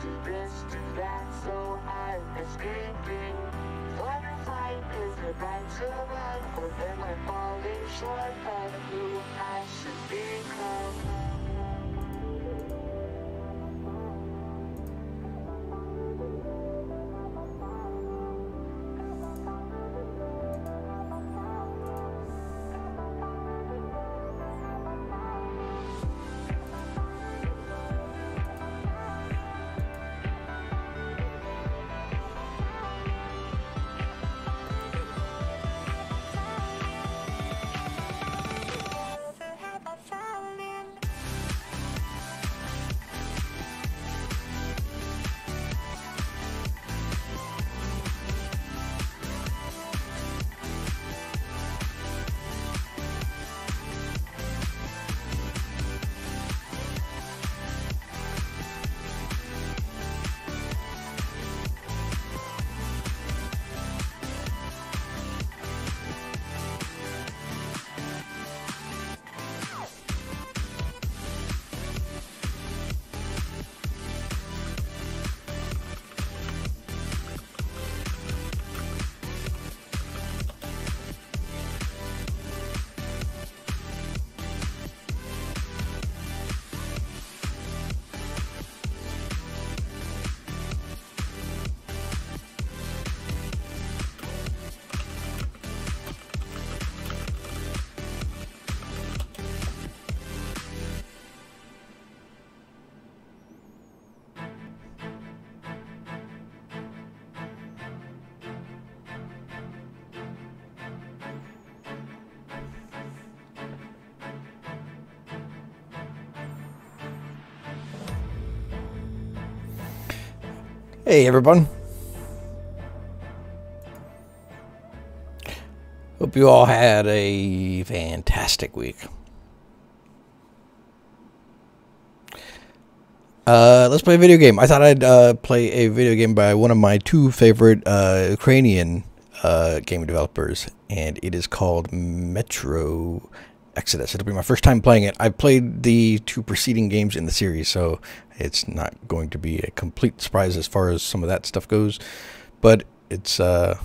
do this, do that, so I'm escaping. Fun fight is about to run, but then I'm falling short of who I should become. Hey everyone. Hope you all had a fantastic week. Let's play a video game. I thought I'd play a video game by one of my two favorite Ukrainian game developers, and it is called Metro Exodus. It'll be my first time playing it. I've played the two preceding games in the series, so it's not going to be a complete surprise as far as some of that stuff goes, but it's a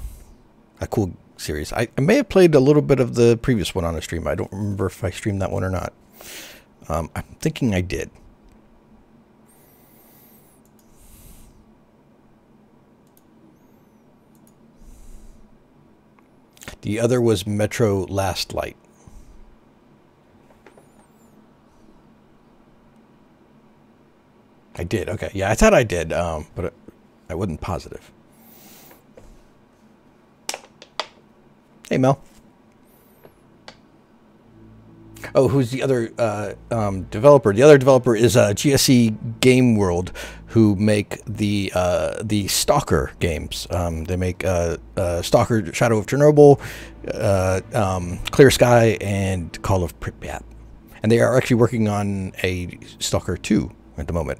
cool series. I may have played a little bit of the previous one on a stream. I don't remember if I streamed that one or not. I'm thinking I did. The other was Metro Last Light. I did. Okay. Yeah, I thought I did, but I wasn't positive. Hey, Mel. Oh, who's the other developer? The other developer is GSE Game World, who make the Stalker games. They make Stalker: Shadow of Chernobyl, Clear Sky, and Call of Pripyat. And they are actually working on a Stalker 2 at the moment.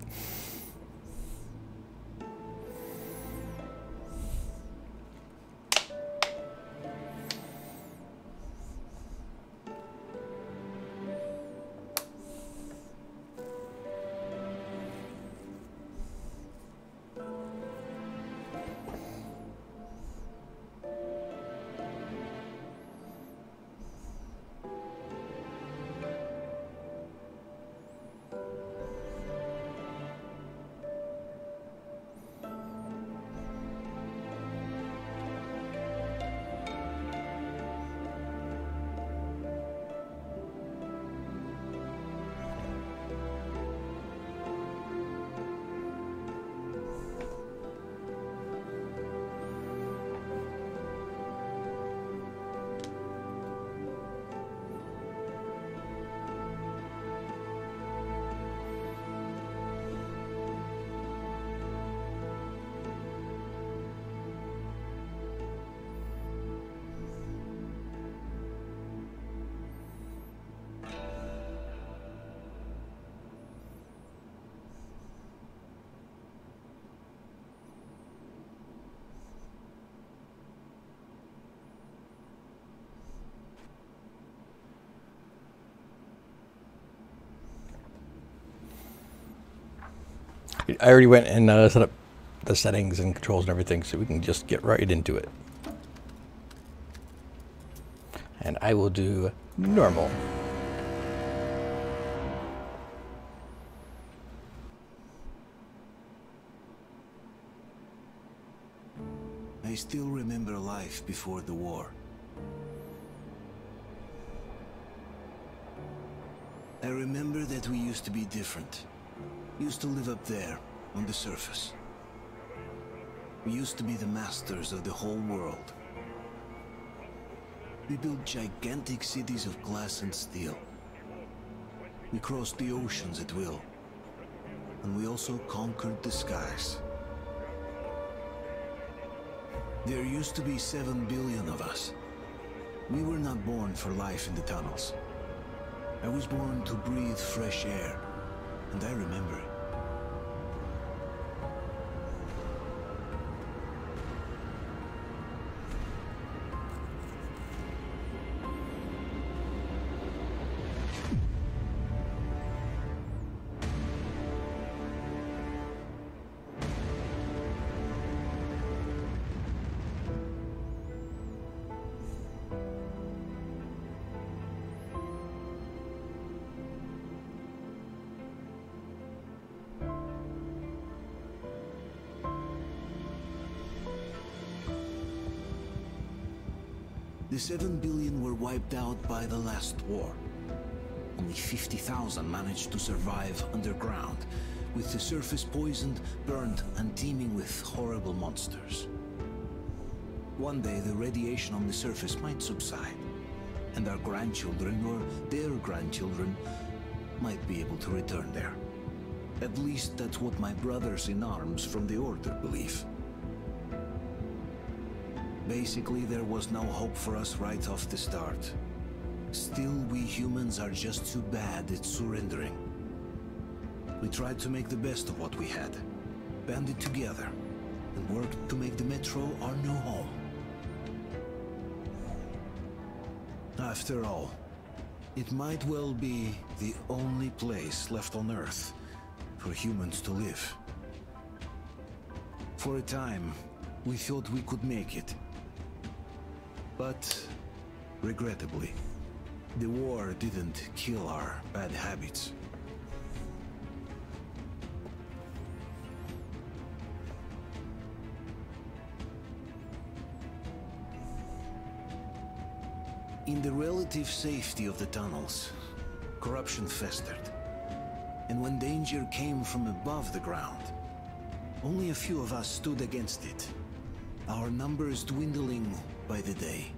I already went and set up the settings and controls and everything, so we can just get right into it. And I will do normal. I still remember life before the war. I remember that we used to be different. Used to live up there, on the surface. We used to be the masters of the whole world. We built gigantic cities of glass and steel. We crossed the oceans at will. And we also conquered the skies. There used to be 7 billion of us. We were not born for life in the tunnels. I was born to breathe fresh air, and I remember it. The 7 billion were wiped out by the last war. Only 50,000 managed to survive underground, with the surface poisoned, burned, and teeming with horrible monsters. One day the radiation on the surface might subside, and our grandchildren or their grandchildren might be able to return there. At least that's what my brothers in arms from the Order believe. Basically, there was no hope for us right off the start. Still, we humans are just too bad at surrendering. We tried to make the best of what we had, banded together, and worked to make the Metro our new home. After all, it might well be the only place left on Earth for humans to live. For a time, we thought we could make it. But, regrettably, the war didn't kill our bad habits. In the relative safety of the tunnels, corruption festered. And when danger came from above the ground, only a few of us stood against it, our numbers dwindling by the day.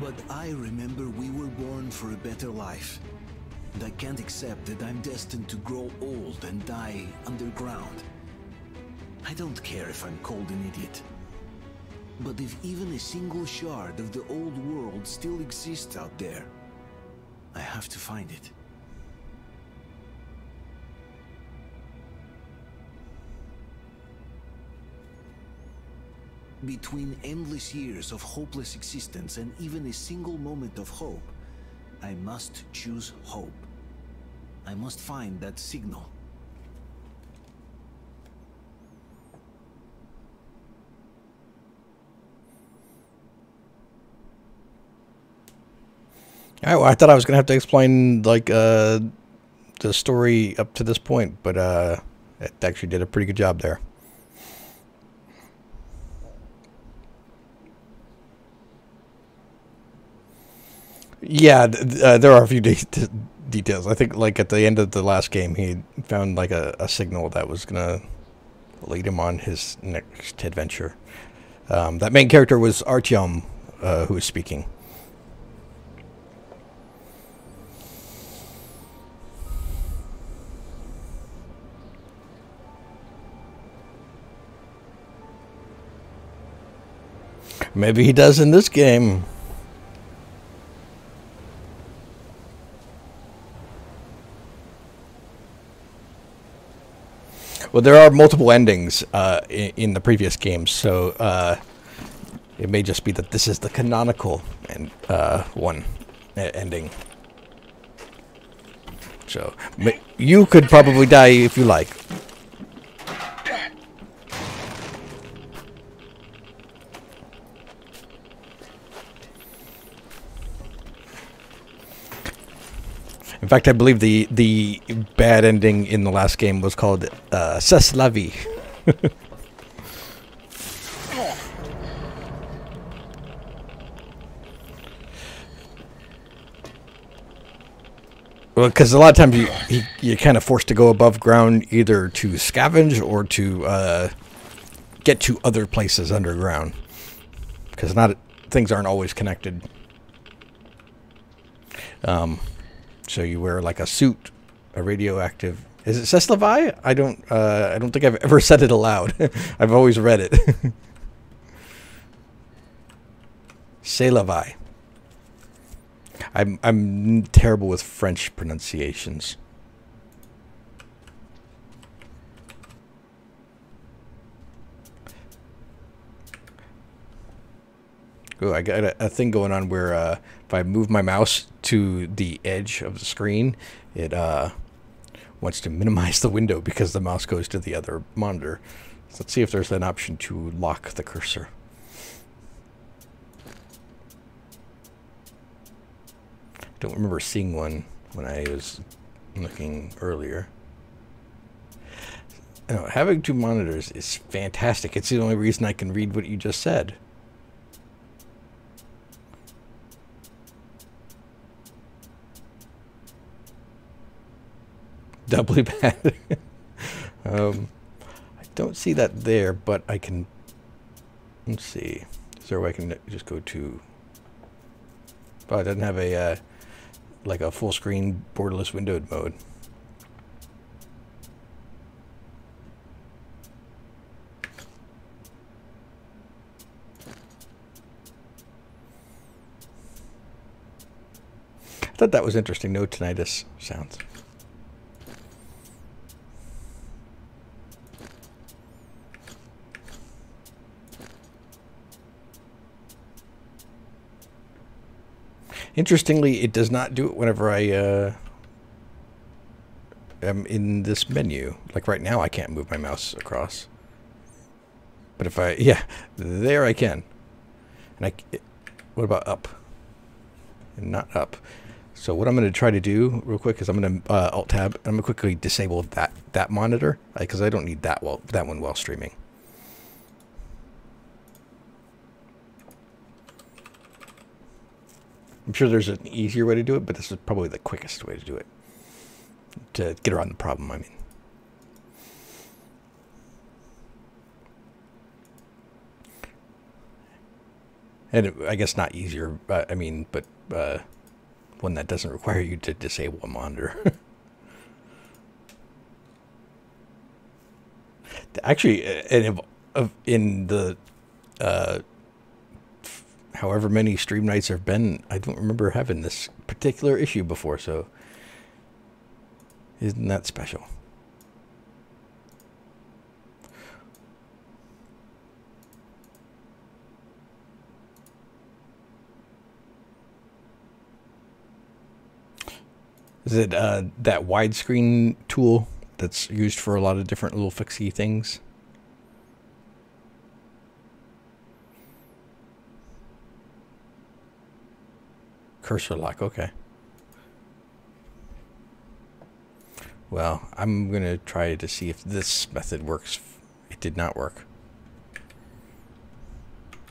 But I remember we were born for a better life, and I can't accept that I'm destined to grow old and die underground. I don't care if I'm called an idiot. But if even a single shard of the old world still exists out there, I have to find it. Between endless years of hopeless existence and even a single moment of hope, I must choose hope. I must find that signal. All right, well, I thought I was gonna have to explain like the story up to this point, but it actually did a pretty good job there. Yeah, there are a few details. I think like at the end of the last game, he found like a signal that was gonna lead him on his next adventure. That main character was Artyom, who was speaking. Maybe he does in this game. Well, there are multiple endings in the previous games, so it may just be that this is the canonical and ending. So you could probably die if you like. In fact, I believe the bad ending in the last game was called C'est la vie. Well, because a lot of times you're kind of forced to go above ground either to scavenge or to get to other places underground. Because things aren't always connected. So you wear like a suit, a radioactive. Is it C'est la vie? I don't think I've ever said it aloud. I've always read it. C'est la vie. I'm terrible with French pronunciations. Oh, I got a thing going on where if I move my mouse to the edge of the screen, it wants to minimize the window because the mouse goes to the other monitor. So let's see if there's an option to lock the cursor. I don't remember seeing one when I was looking earlier. No, having two monitors is fantastic. It's the only reason I can read what you just said. Doubly bad. I don't see that there, but I can. Let's see. Is there a way I can just go to? Oh, it doesn't have a like a full screen borderless windowed mode. I thought that was interesting. No tinnitus sounds. Interestingly, it does not do it whenever I am in this menu. Like right now, I can't move my mouse across. But if yeah, there I can. And what about up? And not up. So what I'm going to try to do real quick is I'm going to Alt-Tab. I'm going to quickly disable that monitor because I don't need that one while streaming. I'm sure there's an easier way to do it, but this is probably the quickest way to do it. To get around the problem, I mean. And I guess not easier, but one that doesn't require you to disable a monitor. Actually, in the however many stream nights there have been, I don't remember having this particular issue before, so isn't that special? Is it that widescreen tool that's used for a lot of different little fixie things? Cursor lock, okay. Well, I'm going to try to see if this method works. It did not work.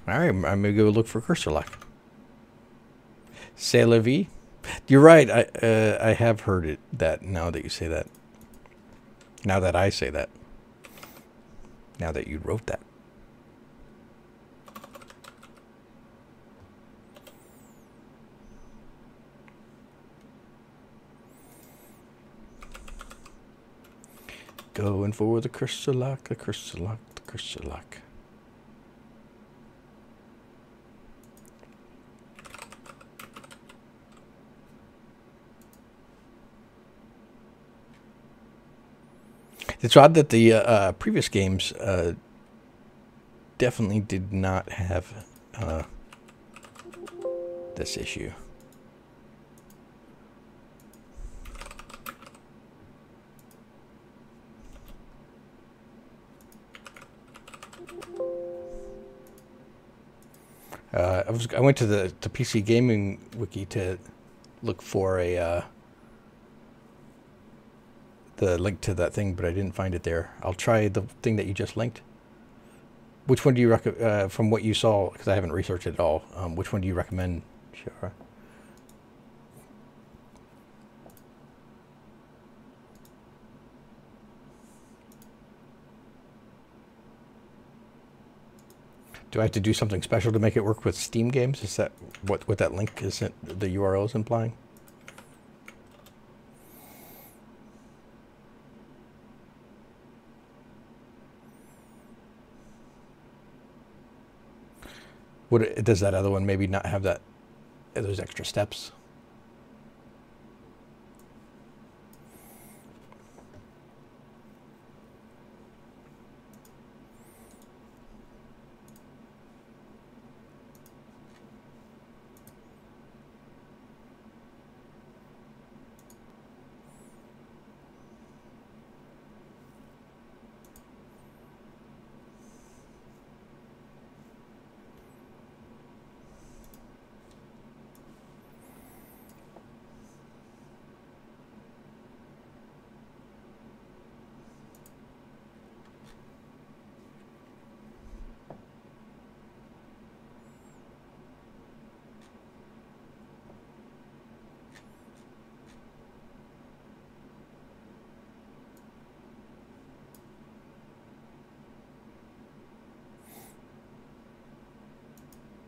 Alright, I'm going to go look for cursor lock. C'est la vie? You're right, I have heard it, that now that you say that. Now that I say that. Now that you wrote that. Going for the cursor lock, the cursor lock, the cursor lock. It's odd that the previous games definitely did not have this issue. I went to the PC Gaming Wiki to look for the link to that thing, but I didn't find it there. I'll try the thing that you just linked. Which one do you recommend, from what you saw, because I haven't researched it at all, which one do you recommend, Shara? Do I have to do something special to make it work with Steam games? Is that what that link is, the URL is implying? Does that other one maybe not have those extra steps?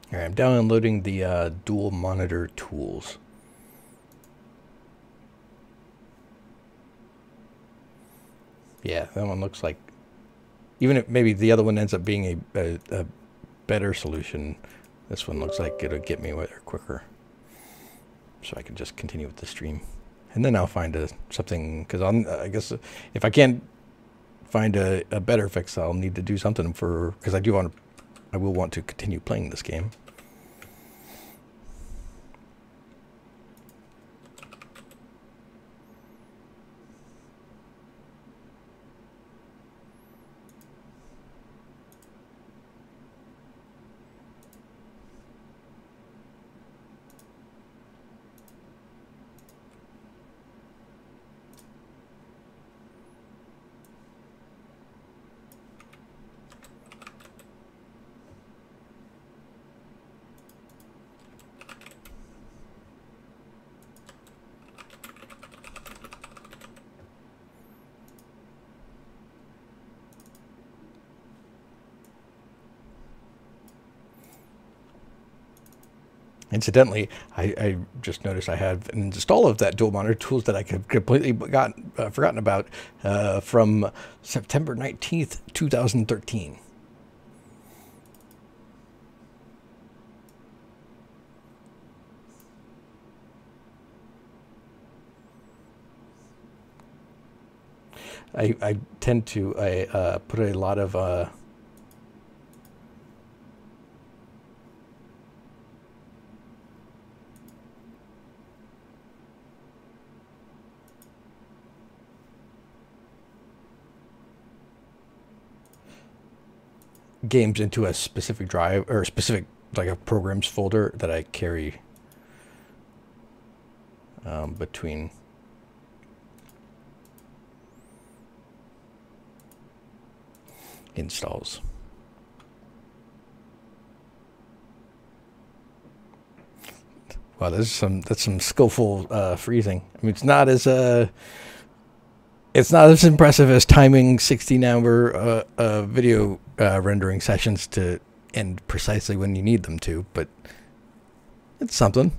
All right, I'm downloading the dual monitor tools. Yeah, that one looks like, even if maybe the other one ends up being a better solution, this one looks like it'll get me there quicker. So I can just continue with the stream. And then I'll find something, because I guess if I can't find a better fix, I'll need to do something because I will want to continue playing this game. Incidentally, I just noticed I have an install of that dual monitor tools that I could completely forgotten about from September 19th, 2013. I tend to put a lot of games into a specific drive or specific like a programs folder that I carry between installs. Wow, that's some skillful freezing. I mean, it's not as impressive as timing 16-hour video rendering sessions to end precisely when you need them to, but it's something.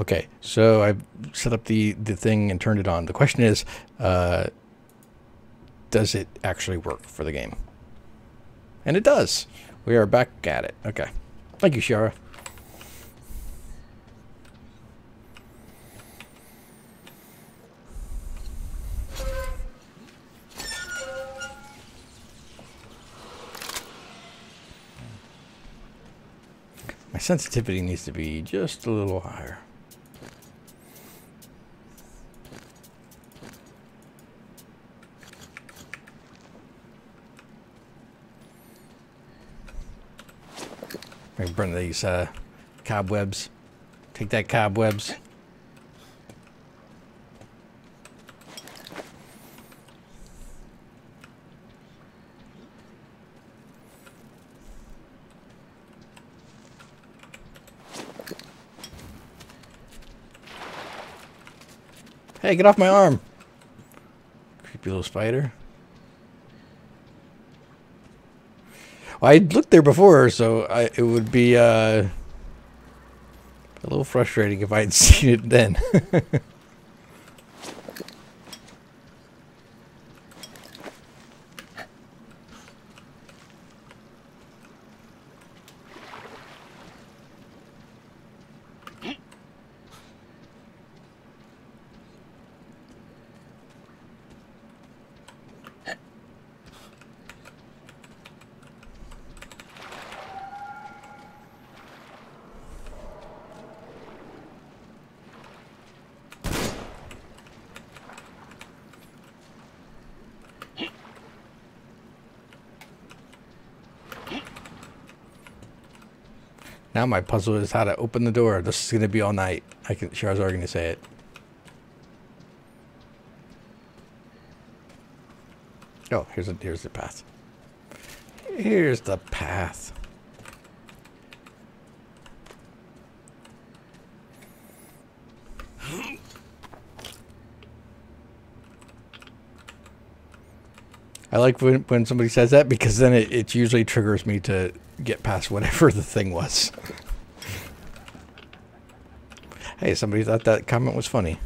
Okay, so I've set up the thing and turned it on. The question is, does it actually work for the game? And it does. We are back at it. Okay. Thank you, Shara. My sensitivity needs to be just a little higher. I can burn these cobwebs. Take that, cobwebs. Hey, get off my arm. Creepy little spider. Well, I looked there before, so it would be a little frustrating if I had seen it then. Now my puzzle is how to open the door. This is going to be all night. Shara's already going to say it. Oh, here's the path. Here's the path. I like when somebody says that, because then it usually triggers me to get past whatever the thing was. Hey, somebody thought that comment was funny.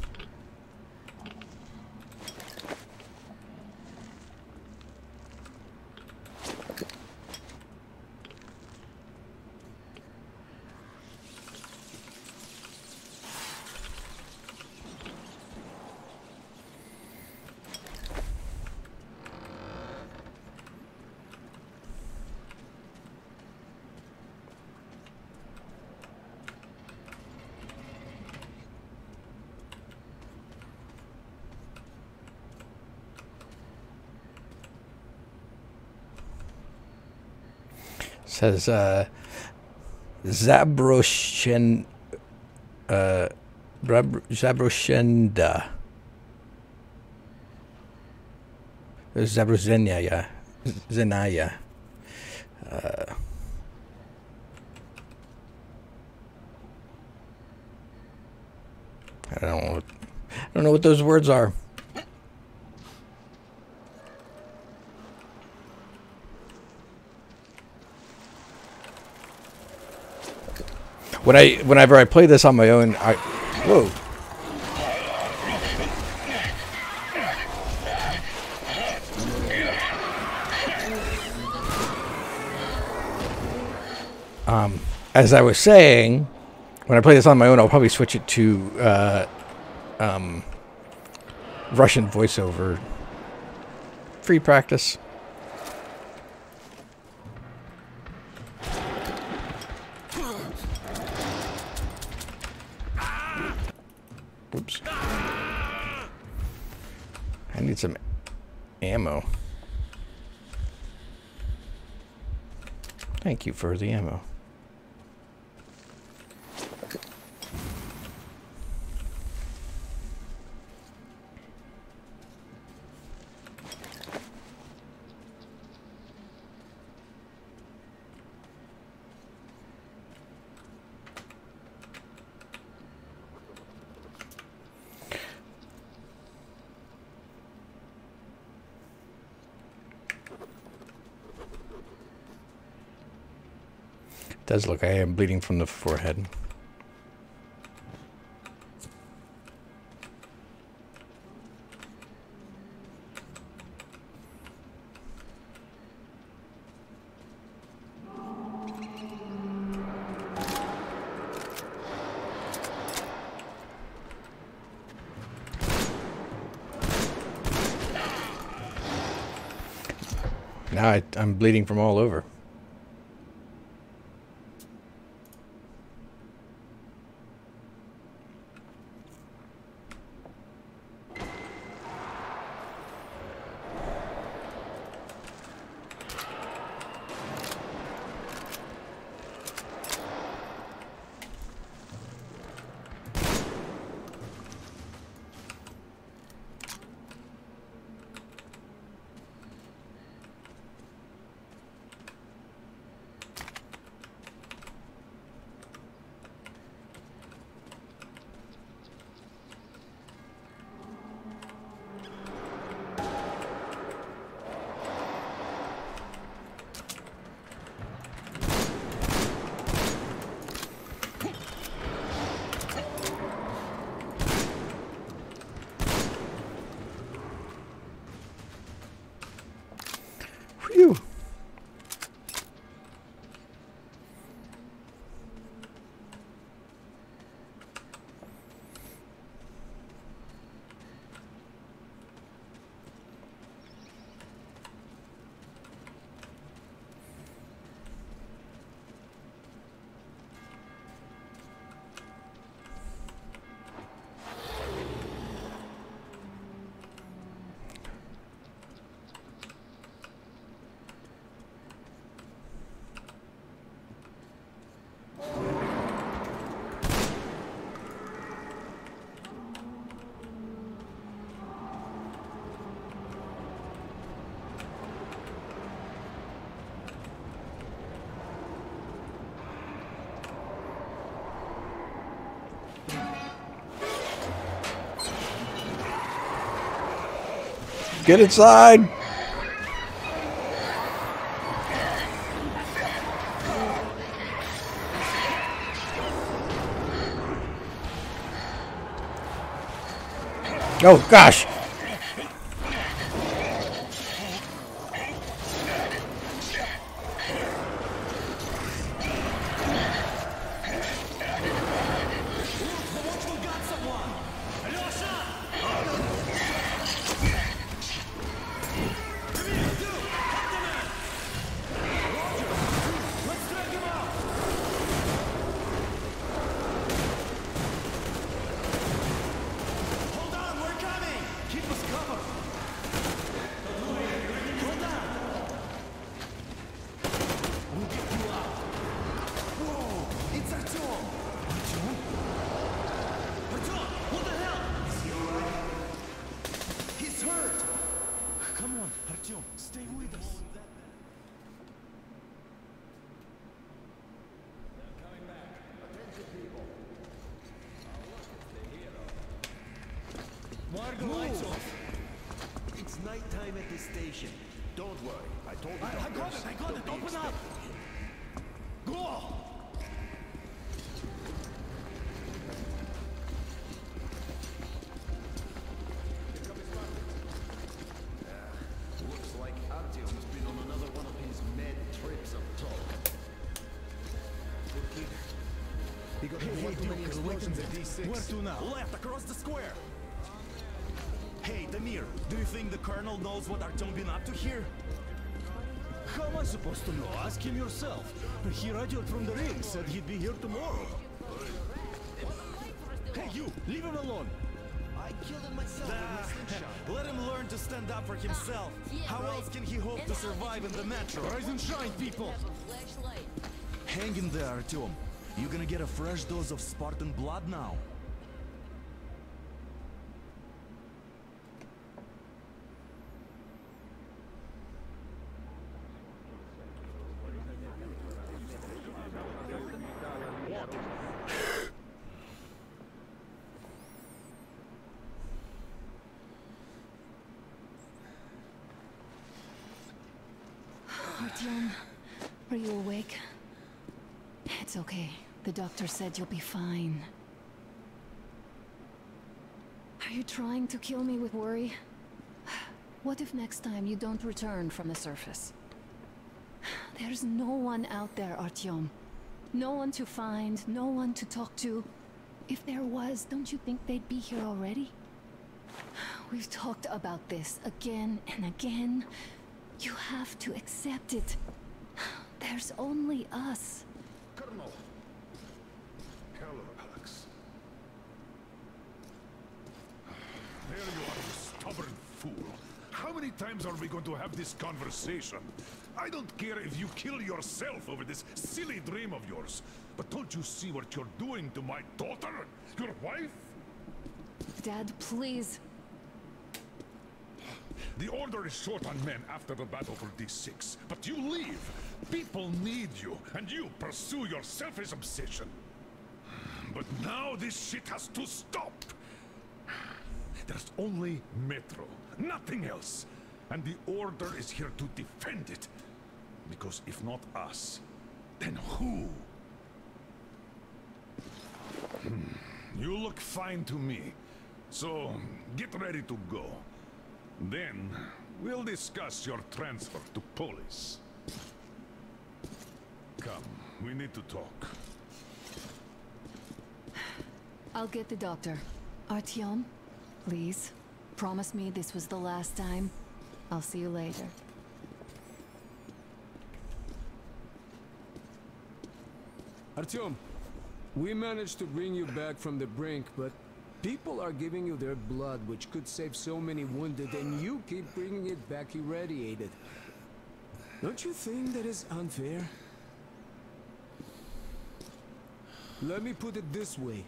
Says Zabroshenda. Zabrozenia, yeah. Zenaya. I don't know what those words are. Whenever I play this on my own, whoa. As I was saying, when I play this on my own, I'll probably switch it to Russian voiceover. Free practice. Oops. I need some ammo. Thank you for the ammo. Does look, I am bleeding from the forehead. Now I'm bleeding from all over. Phew. Get inside! Oh gosh! Margo, lights off. It's nighttime at the station. Don't worry. I told you. I got it. Open up. Go. Looks like Artyom's been on another one of his mad trips up top. He got way too many explosions at D6. Where to now? Left, across the square. Hey, Damir, do you think the Colonel knows what Artyom been up to here? How am I supposed to know? Ask him yourself. He radioed from the ring, said he'd be here tomorrow. Hey, you! Leave him alone! I killed him myself with my slingshot. Let him learn to stand up for himself. How else can he hope to survive in the metro? Rise and shine, people! Hang in there, Artyom. You gonna get a fresh dose of Spartan blood now. Artyom, are you awake? It's okay. The doctor said you'll be fine. Are you trying to kill me with worry? What if next time you don't return from the surface? There's no one out there, Artyom. No one to find, no one to talk to. If there was, don't you think they'd be here already? We've talked about this again and again. You have to accept it. There's only us. Colonel. Hello, Alex. There you are, you stubborn fool. How many times are we going to have this conversation? I don't care if you kill yourself over this silly dream of yours. But don't you see what you're doing to my daughter? Your wife? Dad, please. The Order is short on men after the battle for D6. But you leave. People need you, and you pursue your selfish obsession. But now this shit has to stop. There's only Metro, nothing else. And the Order is here to defend it. Because if not us, then who? You look fine to me. So, get ready to go. Then, we'll discuss your transfer to Polis. Come, we need to talk. I'll get the doctor. Artyom, please, promise me this was the last time. I'll see you later. Artyom, we managed to bring you back from the brink, but people are giving you their blood, which could save so many wounded, and you keep bringing it back irradiated. Don't you think that is unfair? Let me put it this way.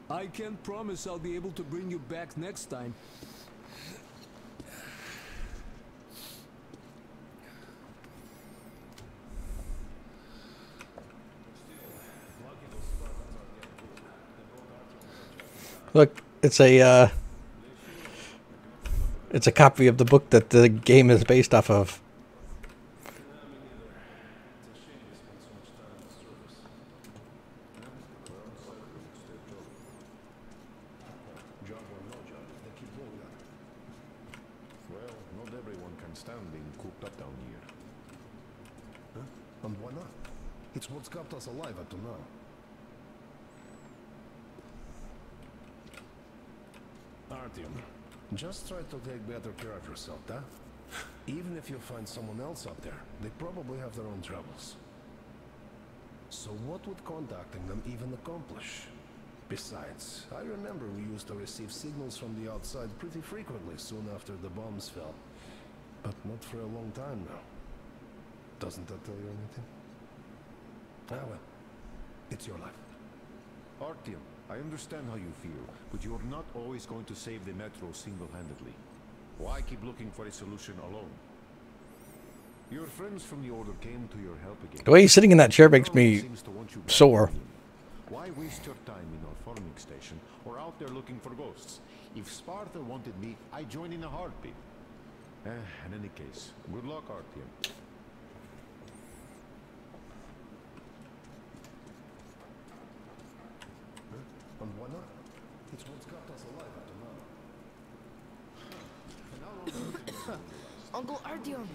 I can't promise I'll be able to bring you back next time. Look, it's a copy of the book that the game is based off of. Well, not everyone can stand being cooped up down here. Huh? And why not? It's what's kept us alive up to now. Artyom, just try to take better care of yourself, huh? Even if you find someone else out there, they probably have their own troubles. So what would contacting them even accomplish? Besides, I remember we used to receive signals from the outside pretty frequently soon after the bombs fell. But not for a long time now. Doesn't that tell you anything? Ah well, it's your life. Artyom, I understand how you feel, but you're not always going to save the Metro single-handedly. Why keep looking for a solution alone? Your friends from the Order came to your help again. The way he's sitting in that chair makes me sore. Why waste your time in our farming station or out there looking for ghosts? If Sparta wanted me, I'd join in a heartbeat. In any case, good luck, Artyom. And why not? It's what's kept us alive up to now. Uncle Artyom,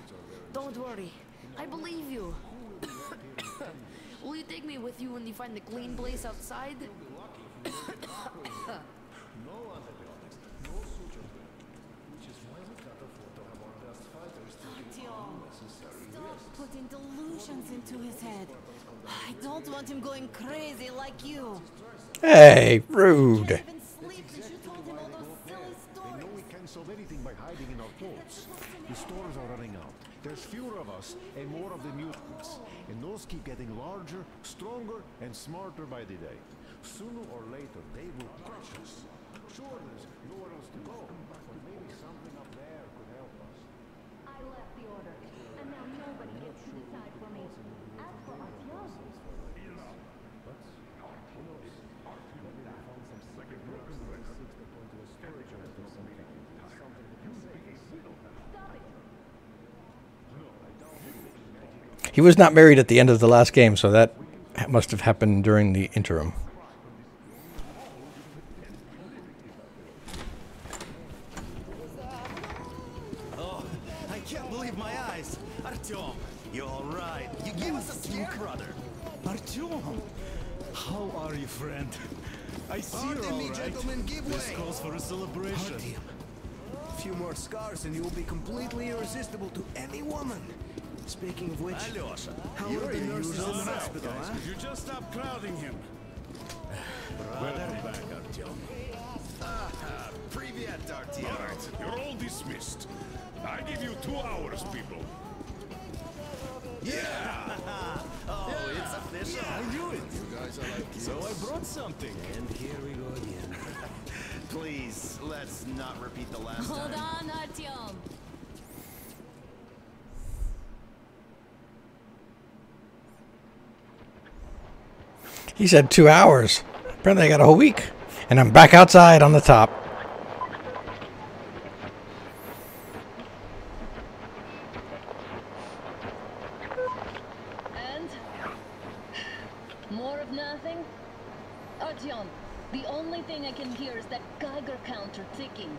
don't worry. I believe you. Will you take me with you when you find the clean place outside? Stop putting delusions into his head. I don't want him going crazy like you. Hey, rude. Can't even sleep since you told him all those silly They stories. know we can't solve anything by hiding in our clothes. The stores are running out. There's fewer of us and more of the mutants. And those keep getting larger, stronger, and smarter by the day. Sooner or later, they will crush us. Sure, there's nowhere else to go, but maybe something up there could help us. I left the Order, and now nobody gets to decide for me. As for Artyom, He was not married at the end of the last game, so that must have happened during the interim. Oh, I can't believe my eyes. Artyom, you're all right. You gave us a scare, brother. Artyom, how are you, friend? I see you're all right. Gentlemen, give This way. calls for a celebration. Artyom, few more scars and you will be completely irresistible to any woman. Speaking of which, Alyosha, how you're are the the nurses in the usual hospital, huh? You just stop crowding him. Welcome back, Artyom. Привет, Artyom. All right, you're all dismissed. I give you 2 hours, people. Oh, it's official. I knew it. You guys are like So I brought something. And here we go again. Please, let's not repeat the last Hold time. on, Artyom. He said 2 hours. Apparently I got a whole week. And I'm back outside on the top. And? More of nothing? Artyom, the only thing I can hear is that Geiger counter ticking.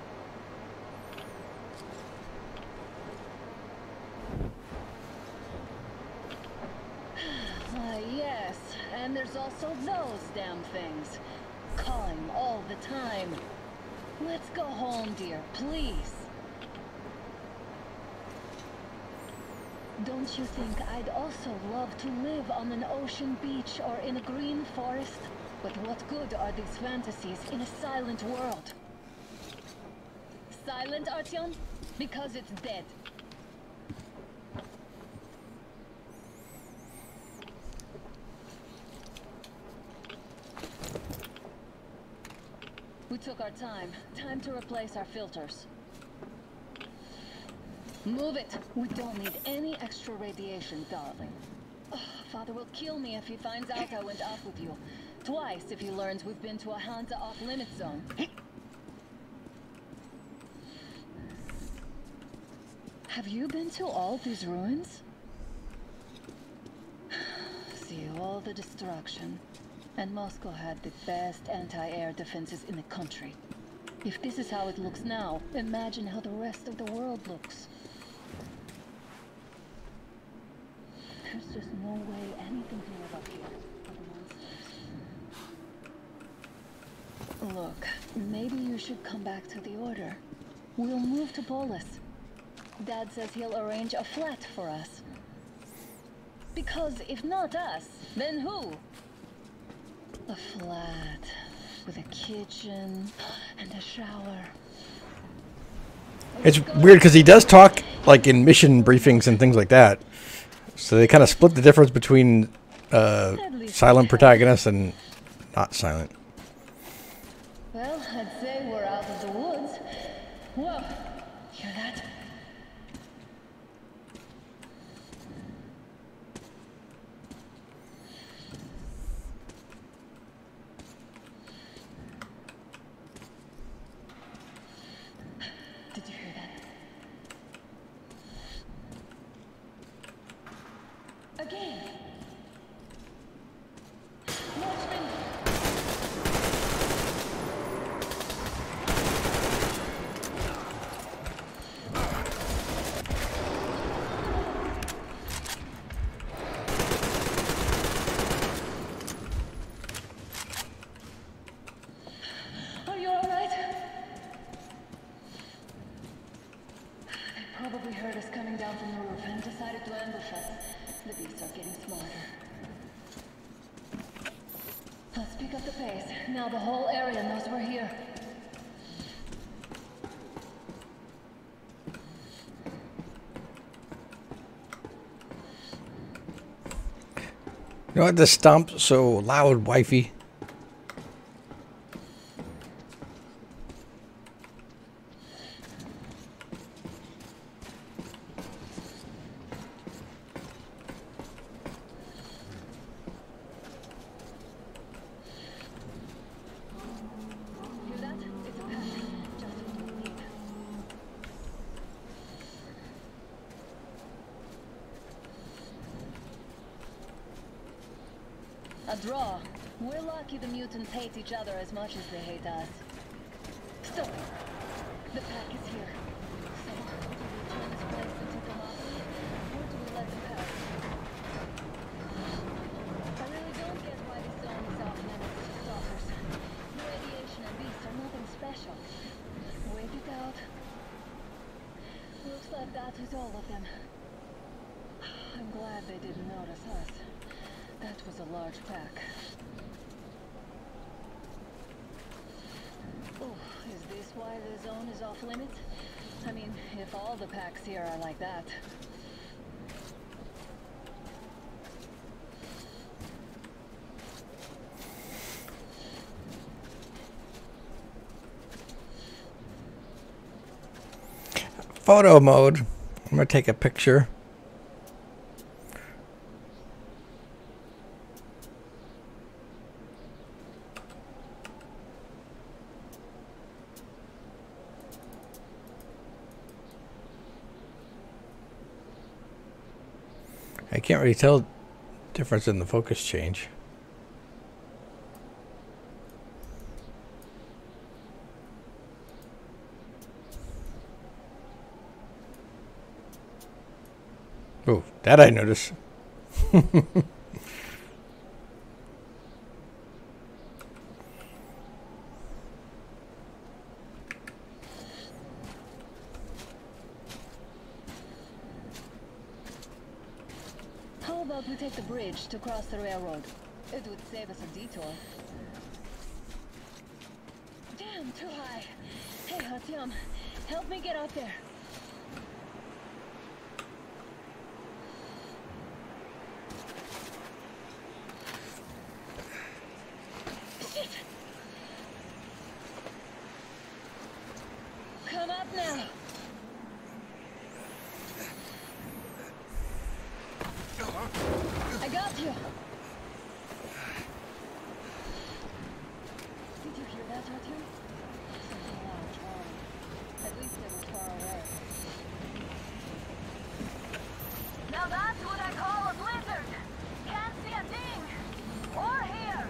Yes, and there's also those damn things. Calling all the time. Let's go home, dear, please. Don't you think I'd also love to live on an ocean beach or in a green forest? But what good are these fantasies in a silent world? Silent, Artyom? Because it's dead. We took our time. Time to replace our filters. Move it! We don't need any extra radiation, darling. Oh, Father will kill me if he finds out I went off with you. Twice if he learns we've been to a Hansa off-limit zone. Have you been to all these ruins? See all the destruction. And Moscow had the best anti-air defenses in the country. If this is how it looks now, imagine how the rest of the world looks. There's just no way anything can live up here for the monsters. Look, maybe you should come back to the Order. We'll move to Polis. Dad says he'll arrange a flat for us. Because if not us, then who? A flat with a kitchen and a shower. It's weird because he does talk like in mission briefings and things like that. So they kind of split the difference between silent protagonists and not silent. Well, I'd say we're out of the woods. Whoa, hear that? Did you hear that? Again. Watch me. Are you all right? They probably heard us coming down from the roof and decided to ambush us. The beasts are getting smarter. Let's pick up the pace. Now the whole area knows we're here. You know what? This stomp's so loud, wifey. Hear that? It's a pattern. Just what we need. A draw. We're lucky the mutants hate each other as much as they hate us. Stop! The pack is here. So, do we turn this place into the mafia, or do we let them pass? I really don't get why this zone is off limits to stalkers. The radiation and beasts are nothing special. Wait it out. That was all of them. I'm glad they didn't notice us. That was a large pack. Oh, is this why the zone is off limits? I mean, if all the packs here are like that. Photo mode. I'm gonna take a picture. I can't really tell difference in the focus change. Oh, that I notice. How about we take the bridge to cross the railroad? It would save us a detour. Damn, too high. Hey, Artyom, help me get out there. Shit! Come up now. I got you. Did you hear that, Artyom? Something loud, roaring. At least it was far away. Now that's what I call a blizzard. Can't see a thing. Or hear.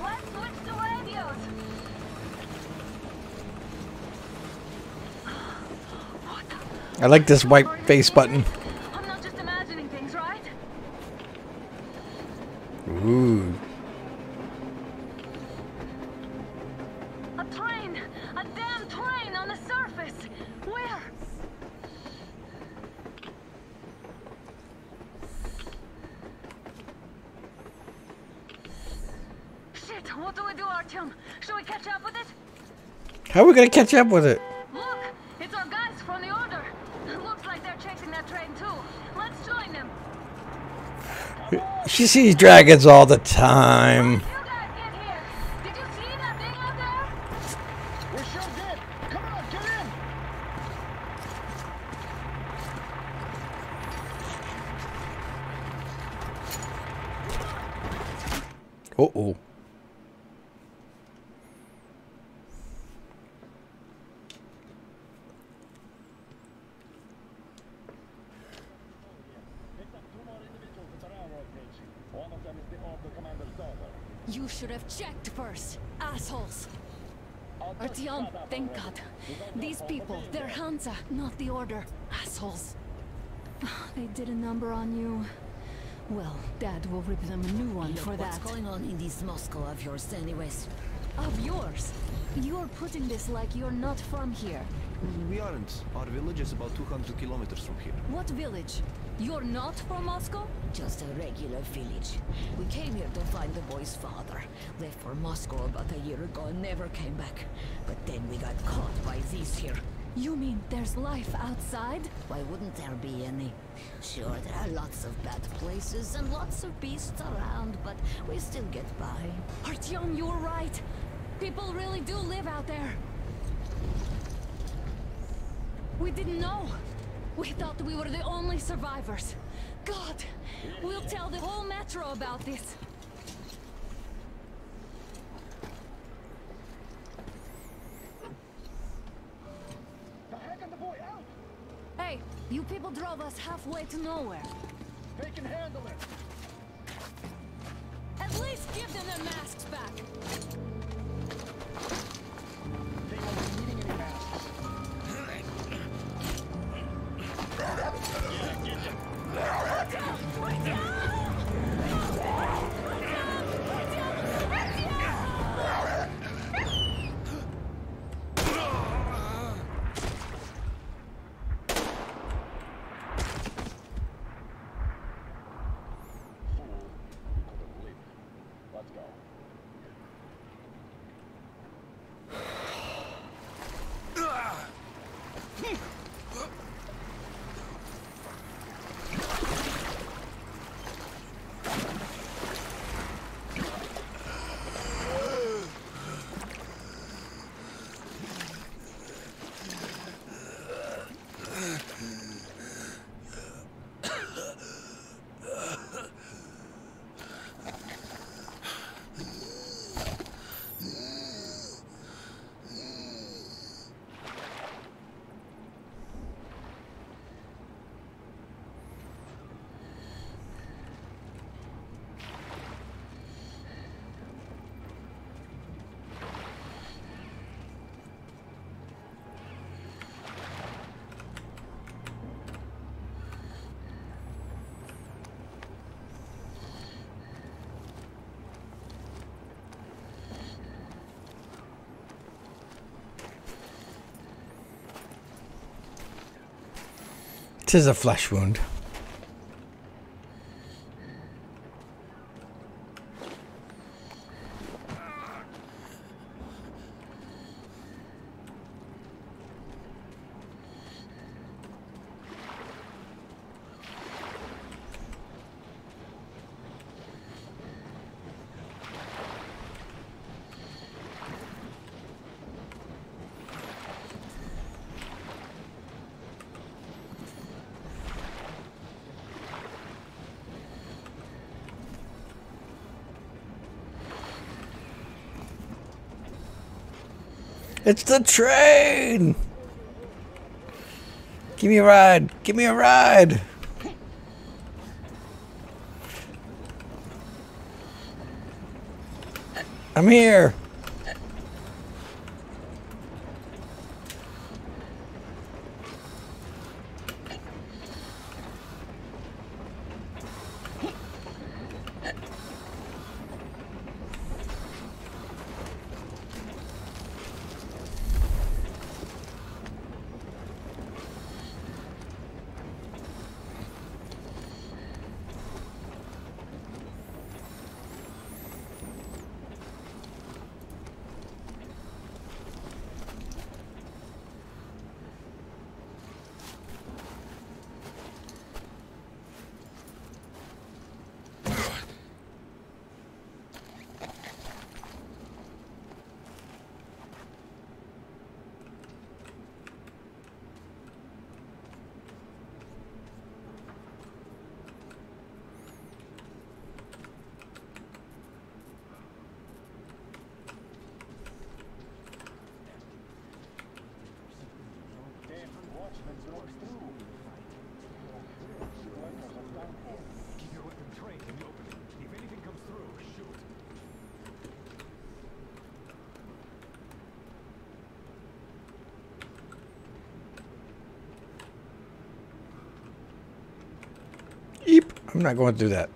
Let's switch to radios. I like this white face button. I'm not just imagining things, right? Ooh. A train! A damn train on the surface! Where? Shit, what do we do, Artyom? Should we catch up with it? How are we gonna catch up with it? Look! It's our guys from the Order! Looks like they're chasing that train too. Let's join them. She sees dragons all the time. You guys get here! Did you see that thing out there? We sure did. Come on, get in. Uh-oh. You should have checked first, assholes. Artyom, thank God. These people, they're Hansa, not the Order. Assholes. They did a number on you. Well, Dad will rip them a new one for that. What's going on in this Moscow of yours anyways? Of yours? You're putting this like you're not from here. We aren't. Our village is about 200 kilometers from here. What village? You're not from Moscow? Just a regular village. We came here to find the boy's father. Left for Moscow about a year ago and never came back. But then we got caught by these here. You mean there's life outside? Why wouldn't there be any? Sure, there are lots of bad places and lots of beasts around, but we still get by. Artyom, you're right. People really do live out there. We didn't know. We thought we were the only survivors. God, we'll tell the whole metro about this. Hey, you people drove us halfway to nowhere. They can handle it. At least give them their masks back. They won't be needing any masks. 'Tis a flesh wound. It's the train! Give me a ride! Give me a ride! I'm here! Eep. I'm not going to do that.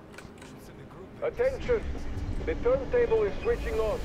Attention! The turntable is switching on.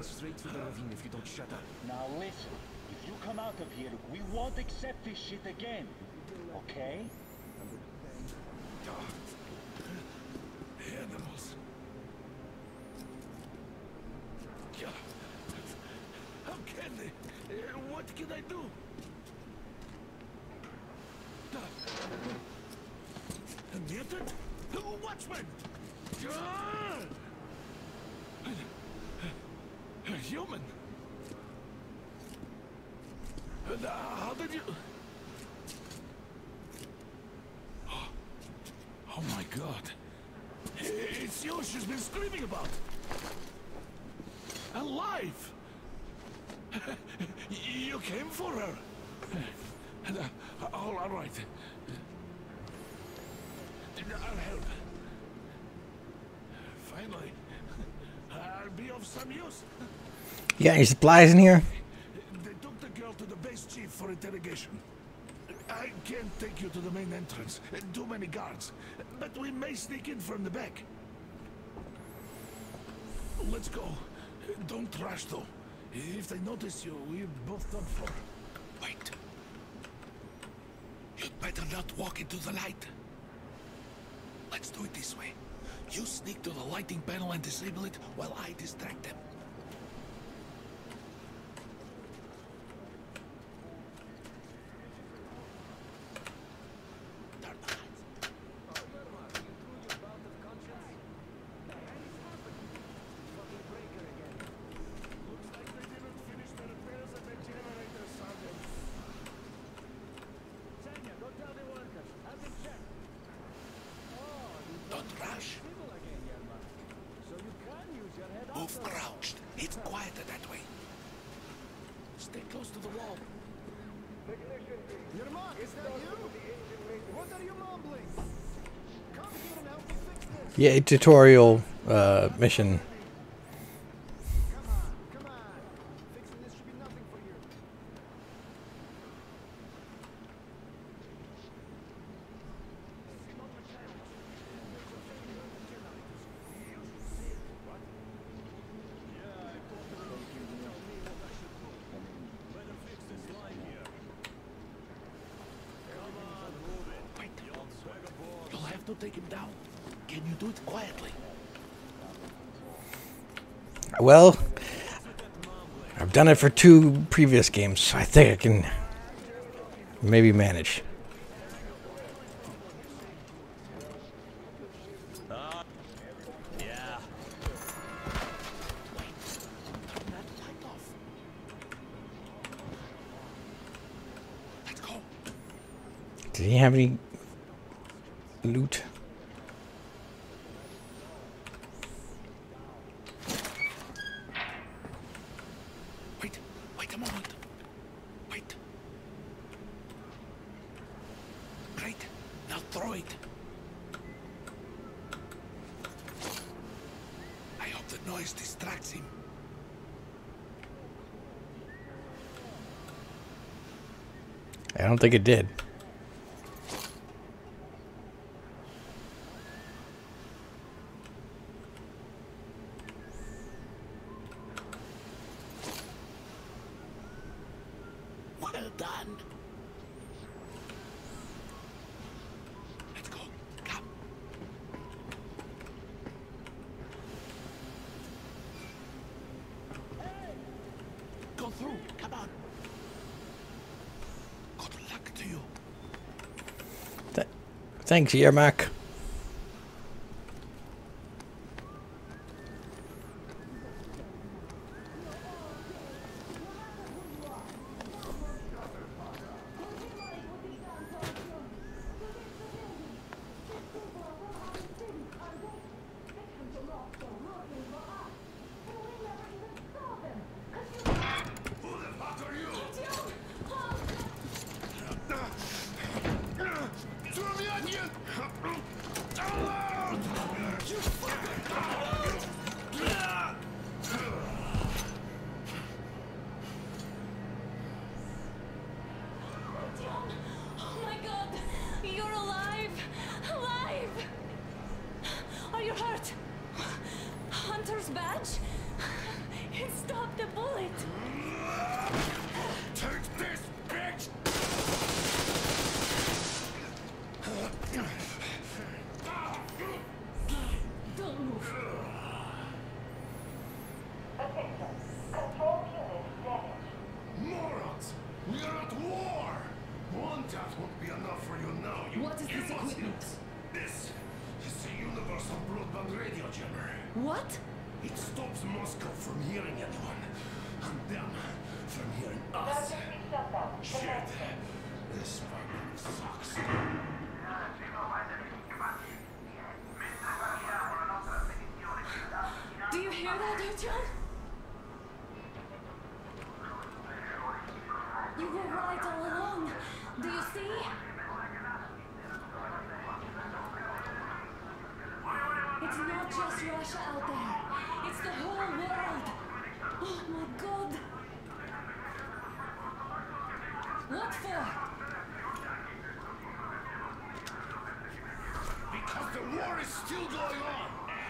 Straight to the ravine if you don't shut up. Now listen, if you come out of here, we won't accept this shit again. Okay? Animals. How can they? What can I do? Mutant? Watchman! Human? How did you... Oh my god. It's you she's been screaming about. Alive! You came for her. All right. I'll help. Finally, I'll be of some use. You got any supplies in here? They took the girl to the base chief for interrogation. I can't take you to the main entrance. Too many guards. But we may sneak in from the back. Let's go. Don't rush though. If they notice you, we're both done for. Wait. You'd better not walk into the light. Let's do it this way. You sneak to the lighting panel and disable it while I distract them. Move crouched. It's quieter that way. Stay close to the wall. Yermak, is that you? What are you mumbling? Come here and help me fix this. Yeah, a tutorial mission. Come on. Fixing this should be nothing for you. You'll have to take him down. Can you do it quietly? Well, I've done it for 2 previous games, so I think I can maybe manage. Yeah. Let's go. Did he have any loot? Wait a moment. Wait. Great. Now throw it. I hope the noise distracts him. I don't think it did. Well done. Let's go. Come. Go through. Come on. Good luck to you. Thanks, Yermak. Oh my god! You're alive! Alive! Are you hurt? Hunter's badge? It stopped the bullet! Take this, bitch! Don't move. Morons! We are at war! One tap won't be enough for you now, you What is this idiots. equipment? This is the Universal Broadband Radio Jammer. What? It stops Moscow from hearing anyone, and them from hearing us. Shit. This fucking sucks. Do you hear that, Artyom? just Russia out there. It's the whole world. Oh my God. What for? Because the war is still going on,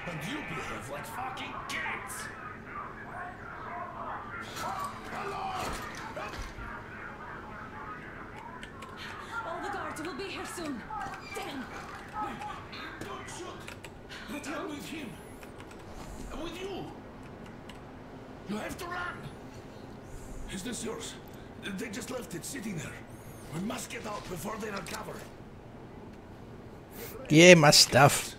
and you behave like fucking kids. Hello! All the guards will be here soon. Damn. Don't shoot! I'm with him. I'm with you. You have to run. Is this yours? They just left it sitting there. We must get out before they recover. Yeah, my stuff.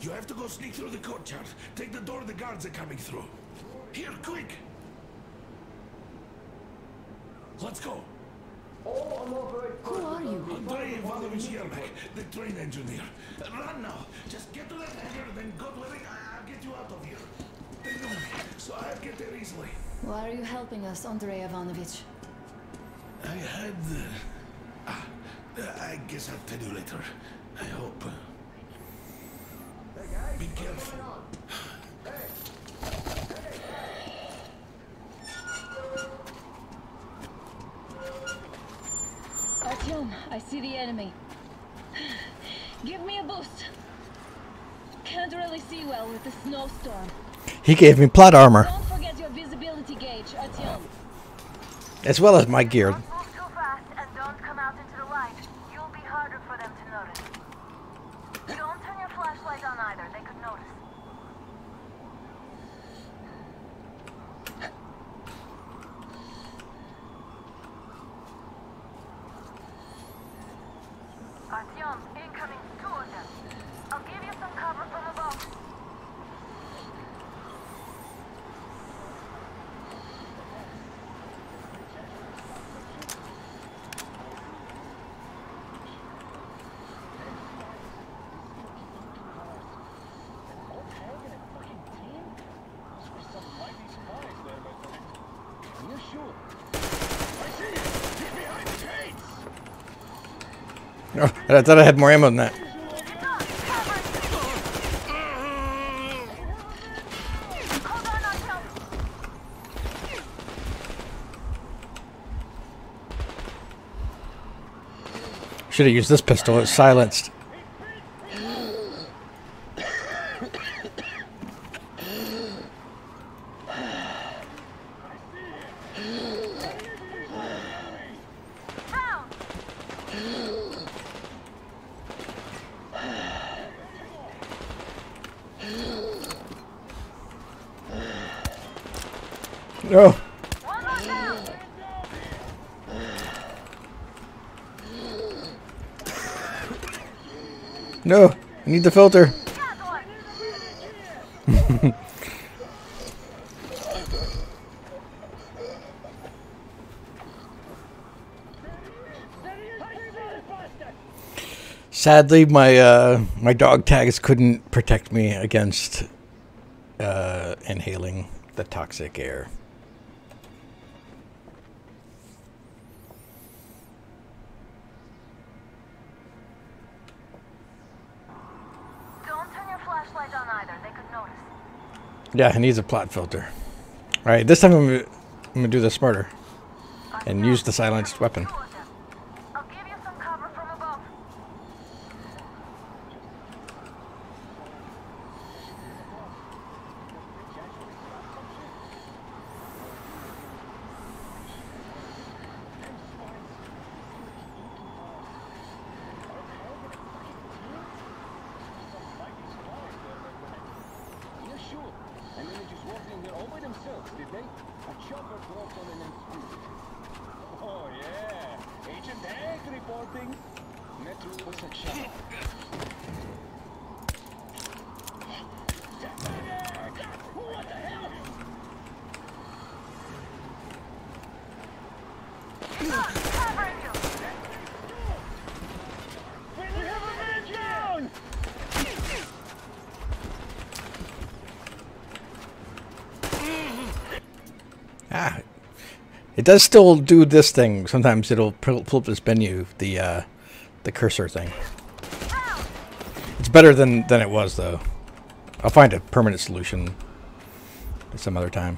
You have to go sneak through the courtyard. Take the door the guards are coming through. Here, quick! Let's go. Who are you? Andrei Ivanovich Yermak, the train engineer. Run now. Just get to that hangar, then God willing, I'll get you out of here. They know me, so I'll get there easily. Why are you helping us, Andrei Ivanovich? I had... I guess I'll tell you later. I hope. Be careful. Artyom, I see the enemy. Give me a boost. Can't really see well with the snowstorm. He gave me plot armor. Don't forget your visibility gauge, Artyom. As well as my gear. Don't move too fast and don't come out into the light. You'll be harder for them to notice. Don't turn your flashlight on either. They could notice. Artyom, incoming, 2 of them. I'll give you some cover from above. Oh, I thought I had more ammo than that. Should have used this pistol. It's silenced. No. No, I need the filter. Sadly, my dog tags couldn't protect me against inhaling the toxic air. Don't turn your flashlight on either. They could notice. Yeah, it needs a plot filter. All right, this time I'm gonna do this smarter and use the silenced weapon. I'll give you some cover from above. Oh yeah, Agent Hank reporting. Metro was a shot. What the hell? Covering you. We have a man down. Ah, it does still do this thing. Sometimes it'll pull up this menu, the cursor thing. It's better than it was, though. I'll find a permanent solution some other time.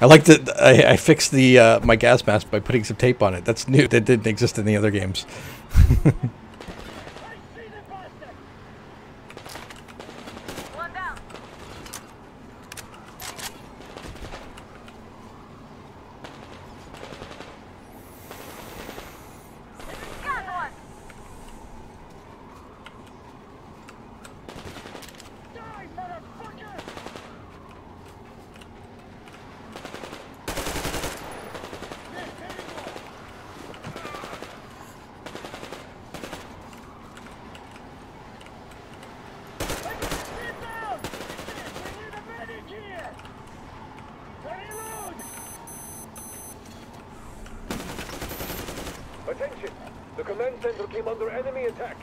I like that I fixed the my gas mask by putting some tape on it. That's new. That didn't exist in the other games. One down. Got one. Die, motherfucker! Attention! The command center came under enemy attack.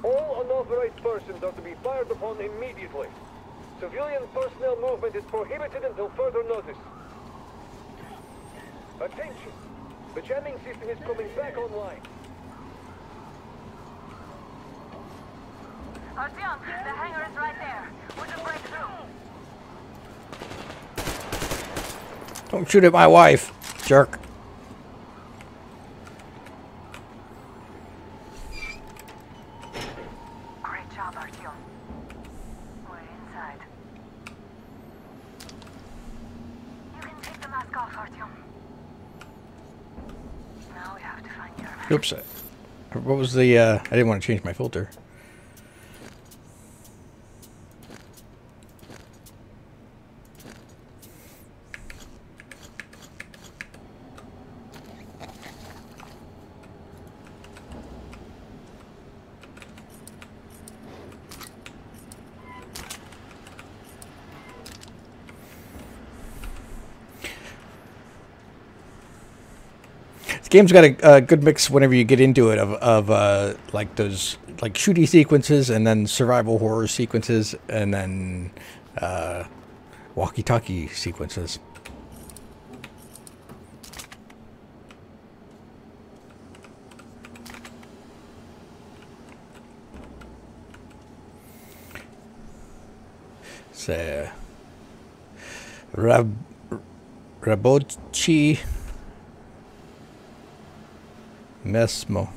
All unauthorized persons are to be fired upon immediately. Civilian personnel movement is prohibited until further notice. Attention! The jamming system is coming back online. Artyom, the hangar is right there. We can break through. Don't shoot at my wife, jerk. Great job, Artyom. We're inside. You can take the mask off, Artyom. Now we have to find your... Oops. What was the, I didn't want to change my filter. Game's got a good mix whenever you get into it of like those like shooty sequences and then survival horror sequences and then walkie-talkie sequences. So Rabochi Mesmo.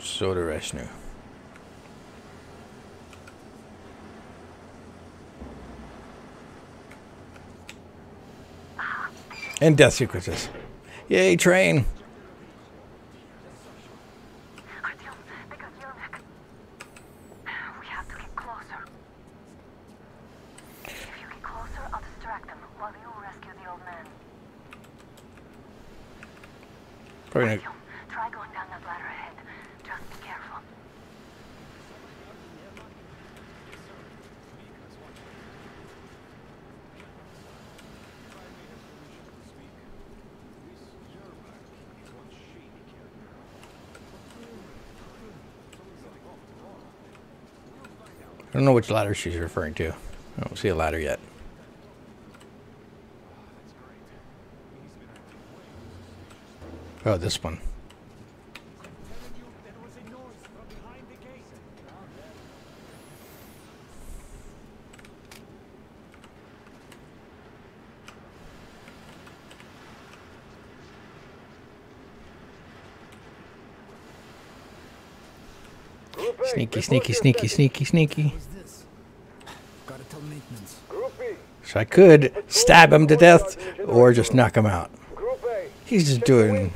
Sodoreshnu. And death sequences. Yay, train. Artyom, they got Yermak. We have to get closer. If you get closer, I'll distract them while you rescue the old man. Probably Artyom, try going down that ladder ahead. Just be careful. I don't know which ladder she's referring to. I don't see a ladder yet. Oh, this one. Sneaky, sneaky, sneaky, sneaky, sneaky. Gotta tell maintenance. So I could stab him to death or just knock him out. He's just doing,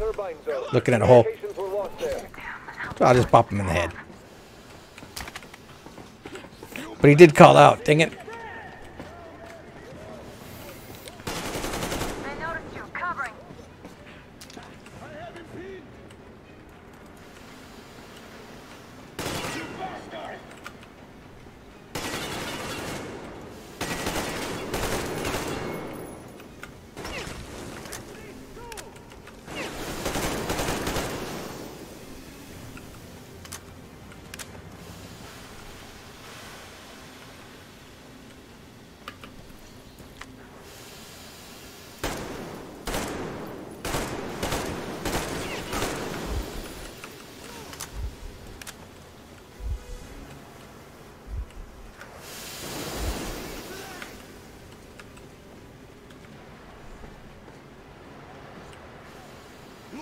looking at a hole. So I'll just pop him in the head. But he did call out, dang it. They noticed you. Covering.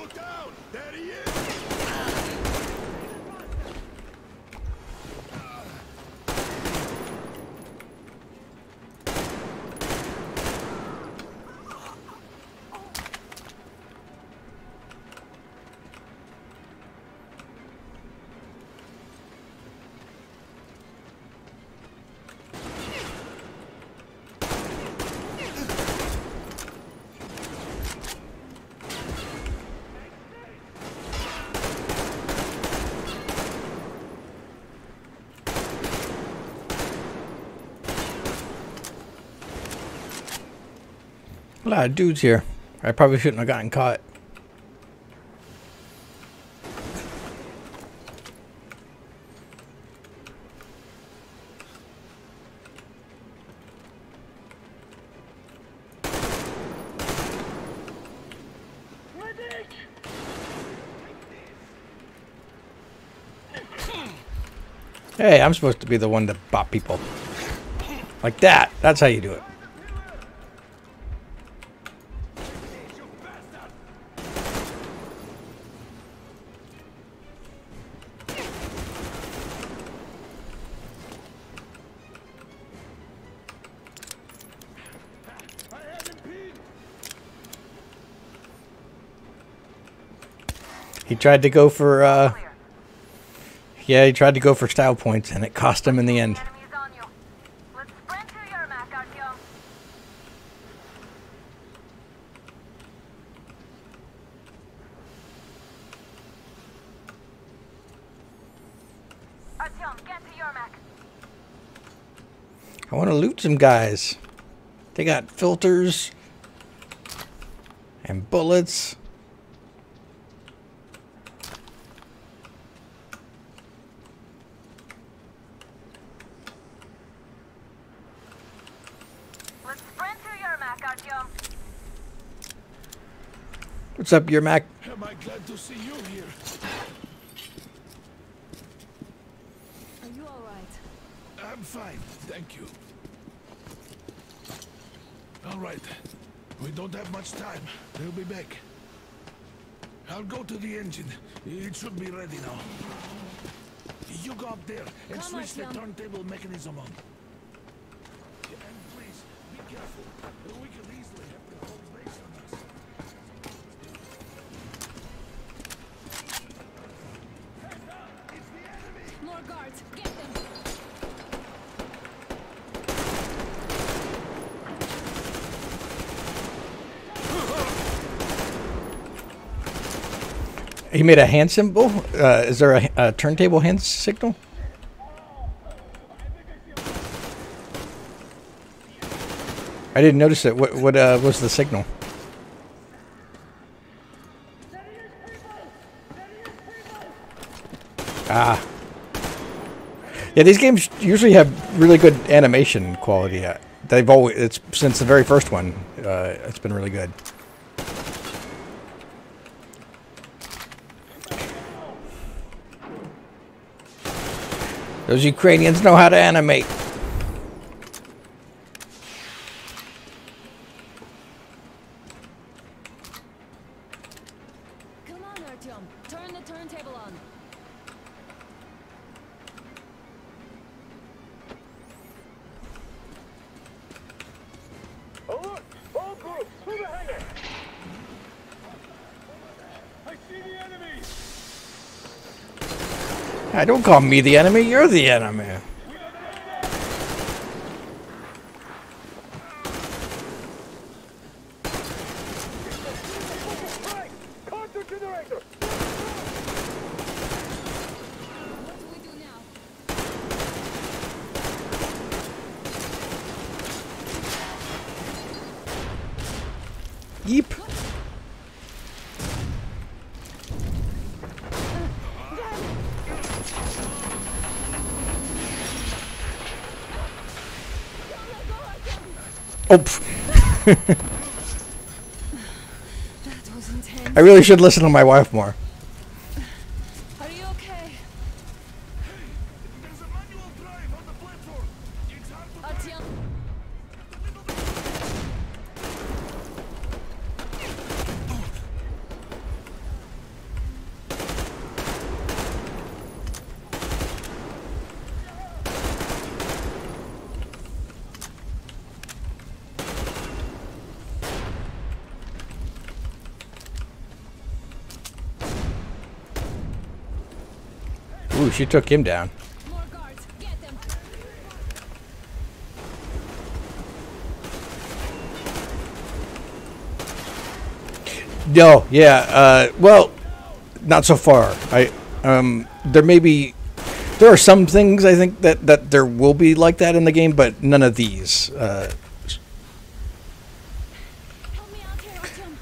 Look down! There he is! A lot of dudes here. I probably shouldn't have gotten caught. Hey, I'm supposed to be the one to bop people. Like that. That's how you do it. He tried to go for, yeah, he tried to go for style points, and it cost him in the end. Let's sprint to Yermak, Artyom. Artyom, get to Yermak. I want to loot some guys. They got filters and bullets. What's up, Yermak? Am I glad to see you here? Are you all right? I'm fine, thank you. All right, we don't have much time. They'll be back. I'll go to the engine. It should be ready now. You go up there and switch the turntable mechanism on. And please, be careful. We could easily have the whole base on us. More guards, get them! He made a hand symbol? Is there a turntable hand signal? I didn't notice it. What was the signal? Ah. Yeah, these games usually have really good animation quality. They've always, it's since the very first one, it's been really good. Those Ukrainians know how to animate. Come on, Artyom. Turn the turntable on. Alert! All groups, to the hangar! I see the enemy! Don't call me the enemy, you're the enemy. Counter generator! What do we do now? Yeep. Oh. That was intense. I really should listen to my wife more. Are you okay? There's a manual drive on the platform. It's hard to Artyom. Ooh, she took him down. No, yeah, well, not so far. There are some things I think that there will be like that in the game, but none of these. Help me out here, Artyom.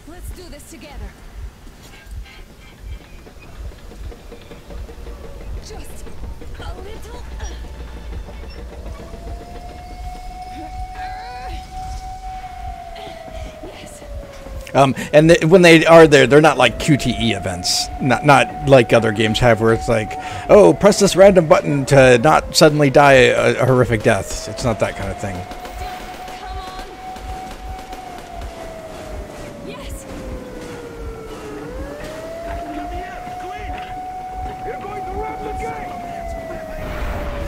Let's do this together. Just a little. Yes. And when they are there, they're not like QTE events, not like other games have, where it's like, oh, press this random button to not suddenly die a horrific death. It's not that kind of thing. Come on. Yes. You're going to ram the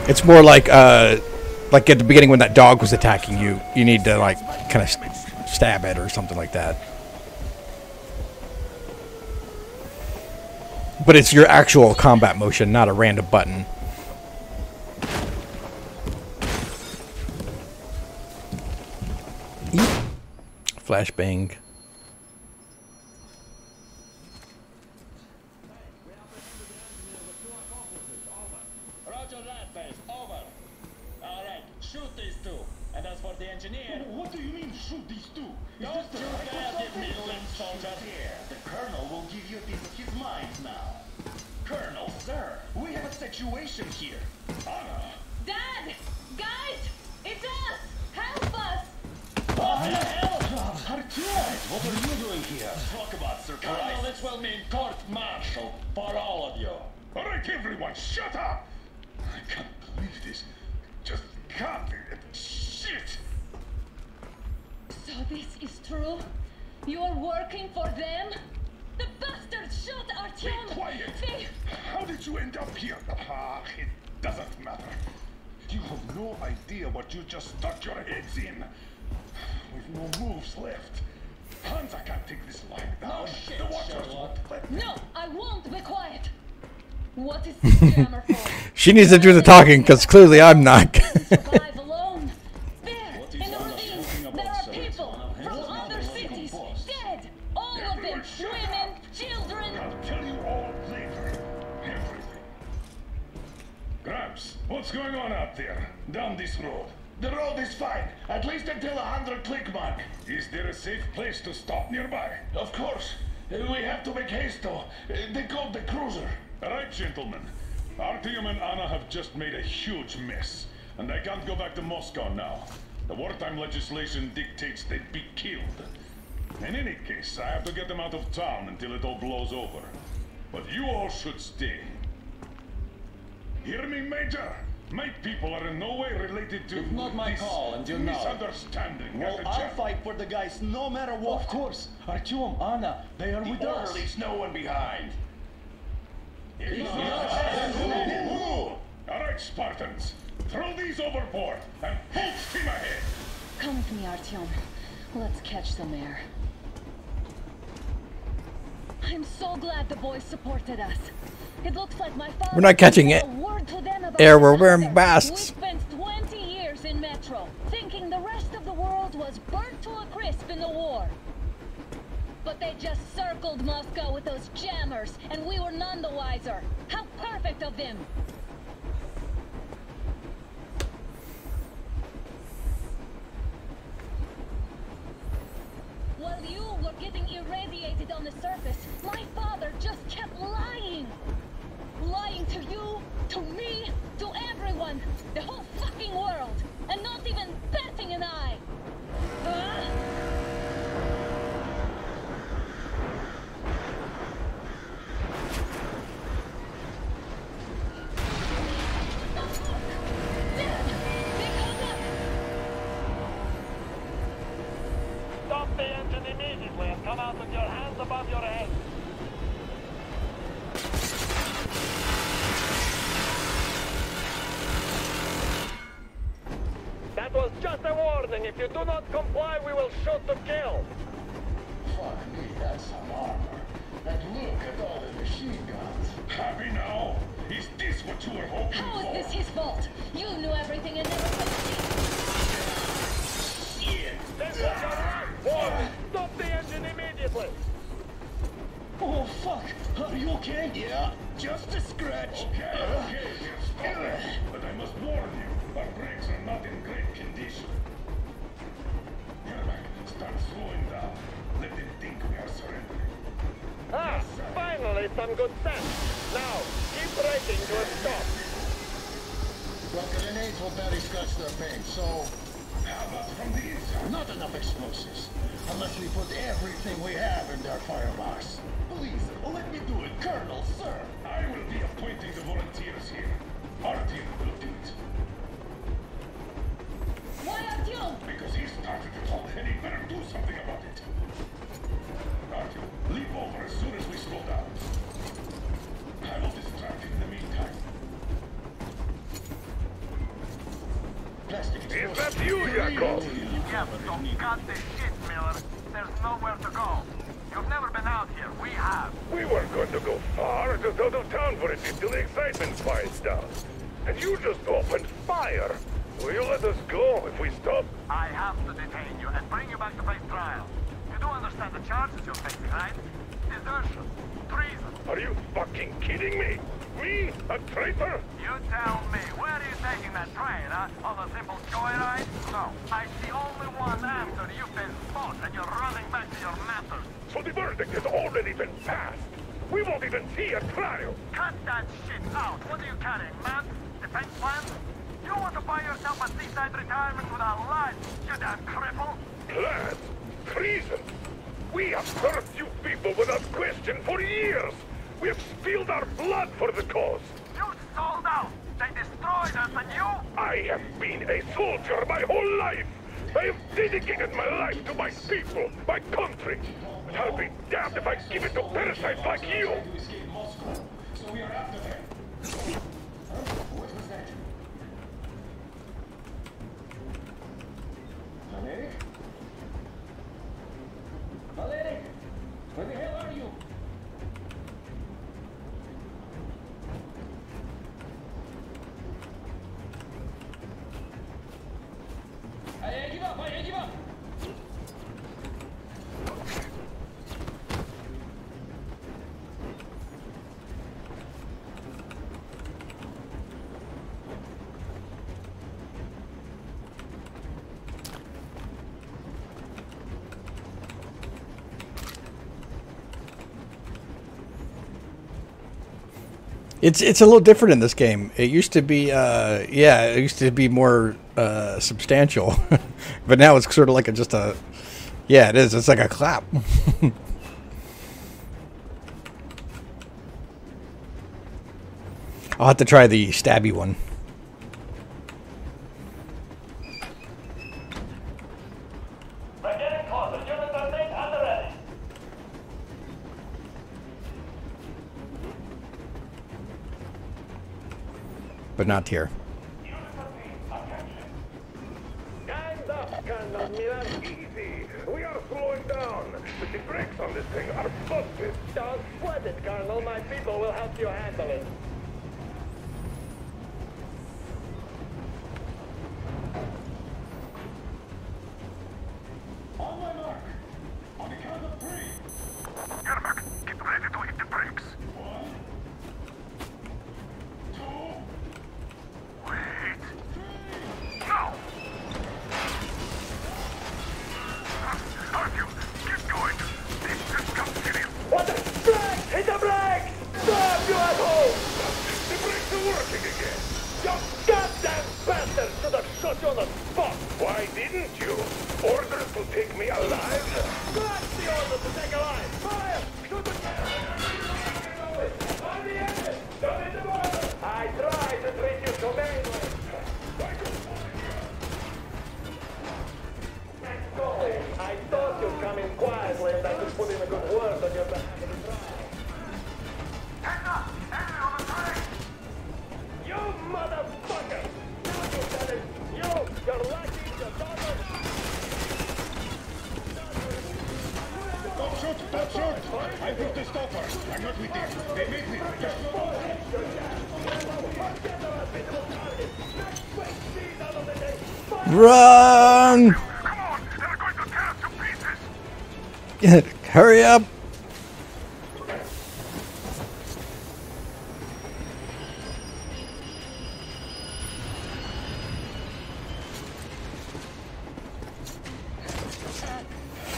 gate! It's more like at the beginning when that dog was attacking you, you need to like kind of stab it or something like that. But it's your actual combat motion, not a random button. Flashbang. Roger that, base. Over. All right, shoot these two. And as for the engineer... What do you mean, shoot these two? Don't you dare give me limbs, soldier. Here, the Colonel will give you his mind now. Colonel, sir, we have a situation here. Anna! Dad! Guys! It's us! Help us! What the hell? Artyom, what are you doing here? Talk about surprise. Colonel, this will mean court-martial for all of you. All right, everyone, shut up! I can't believe this. Just can't. Shit! So this is true? You're working for them? The bastards shot Artyom! Be quiet! They... How did you end up here? Ah, it doesn't matter. You have no idea what you just stuck your heads in. We've no moves left. Hansa can't take this lying down. No shit, The Watchers Sherlock. won't let them. No, I won't be quiet! What is this jammer for? She needs to do the talking, because clearly I'm not. Survive alone! There, What in is the Anna ravines, talking about, there are sir? people from other cities, dead! All of them, women, children! I'll tell you all later. Everything. Gramps, what's going on out there? Down this road? The road is fine, at least until 100 click mark. Is there a safe place to stop nearby? Of course. We have to make haste though. They called the cruiser. All right, gentlemen. Artyom and Anna have just made a huge mess, and they can't go back to Moscow now. The wartime legislation dictates they'd be killed. In any case, I have to get them out of town until it all blows over. But you all should stay. Hear me, Major? My people are in no way related to It's not my this call, and you know. misunderstanding. Well, at the I'll Jap- fight for the guys no matter what. Of course. Artyom, Anna, they are with us. leaves no one behind. All right, Spartans. Throw these overboard and full steam ahead. Come with me, Artyom. Let's catch some air. I'm so glad the boys supported us. It looks like my father... We're not catching it. Air, we're wearing masks. We spent 20 years in Metro, thinking the rest of the world was burnt to a crisp in the war. But they just circled Moscow with those jammers, and we were none the wiser. How perfect of them! While you were getting irradiated on the surface, my father just kept lying. Lying to you, to me, to everyone, the whole fucking world, and not even batting an eye. Stop the engine immediately and come out with your hands above your head. That was just a warning. If you do not comply, we will shoot to kill. Fuck me, that's some armor. And look at all the machine guns. Happy now? Is this what you were hoping How for? is this his fault? You knew everything and never said shit. Stop the engine immediately! Oh, fuck! Are you okay? Yeah, just a scratch. Okay, stop it. But I must warn you, our brakes are not in great condition. Yermak, start slowing down. Let them think we are surrendering. Ah, finally some good sense. Now, keep braking to a stop. Well, grenades will barely scratch their paint, so... How about from the inside? Not enough explosives. Unless we put everything we have in their firebox. Please, let me do it, Colonel, sir. I will be appointing the volunteers here. Our team will do it. Why Artyom? Because he started it all, and he better do something about it. Artyom, leap over as soon as we slow down. I will distract him in the meantime. Plastic Is that you, Yakov? Yeah, so cut this shit, Miller. There's nowhere to go. You've never been out here. We have. We weren't going to go far, just out of town for a bit till the excitement quiets down. And you just opened fire. Will you let us go if we stop? I have to detain you and bring you back to face trial. You do understand the charges you're facing, right? Desertion. Treason. Are you fucking kidding me? Me? A traitor? You tell me. Where are you taking that train, huh? On a simple joyride? No. I see only one answer. You've been spot and you're running back to your masters. So the verdict has already been passed. We won't even see a trial. Cut that shit out. What are you carrying, man? Defense plans? You want to buy yourself a seaside retirement without life, you damn cripple? Plans? Treason? We have served you people without question for years. We have spilled our blood for the cause. You sold out. They destroyed us and you? I have been a soldier my whole life. I have dedicated my life to my people, my country. But I'll be damned if I give it to parasites like you. So we are after them. What was that? Valerik? Valerik! Where the hell are you? I give up! I give up! It's a little different in this game. It used to be, yeah, it used to be more substantial, but now it's sort of like just a, yeah, it is. It's like a clap. I'll have to try the stabby one. But not here. Stand up, Colonel Miller. Easy. We are slowing down. But the brakes on this thing are busted. Don't sweat it, Colonel. My people will help you handle it. On my mark. On the count of 3. Yermak, get ready to hit the brakes. 1, 2. Wait. No! Artyom, get going. This just got serious. What the? Brakes! Hit the brakes! Stop, you asshole! The brakes are working again. You goddamn bastard should have shot you on the spot! Why didn't you? Orders to take me alive? That's the order to take a line! Fire! Shoot the on the end! Don't hit the ball! I tried to treat you humanely! I thought you'd come in quietly and I could put in a good word on your back. You motherfucker! Now you done it! You're lucky your daughter... shoot! Don't shoot! I put this over. I'm not with you. They made me. Run! Hurry up!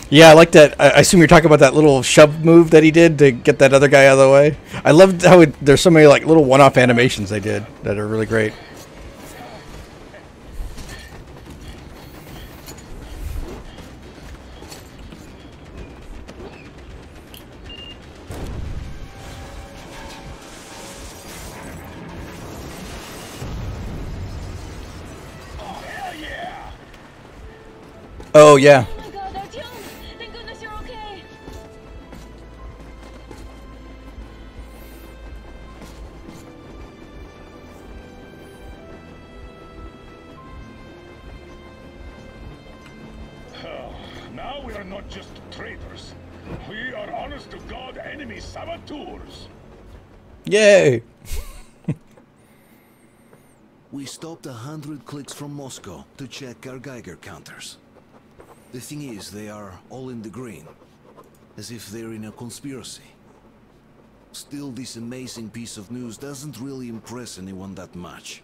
Yeah, I like that. I assume you're talking about that little shove move that he did to get that other guy out of the way. I loved how there's so many like little one-off animations they did that are really great. Oh yeah. Oh my god, Artyom! Thank goodness you're okay! Now we are not just traitors. We are honest-to-God enemy saboteurs. Yay! We stopped 100 clicks from Moscow to check our Geiger counters. The thing is, they are all in the green, as if they're in a conspiracy. Still, this amazing piece of news doesn't really impress anyone that much.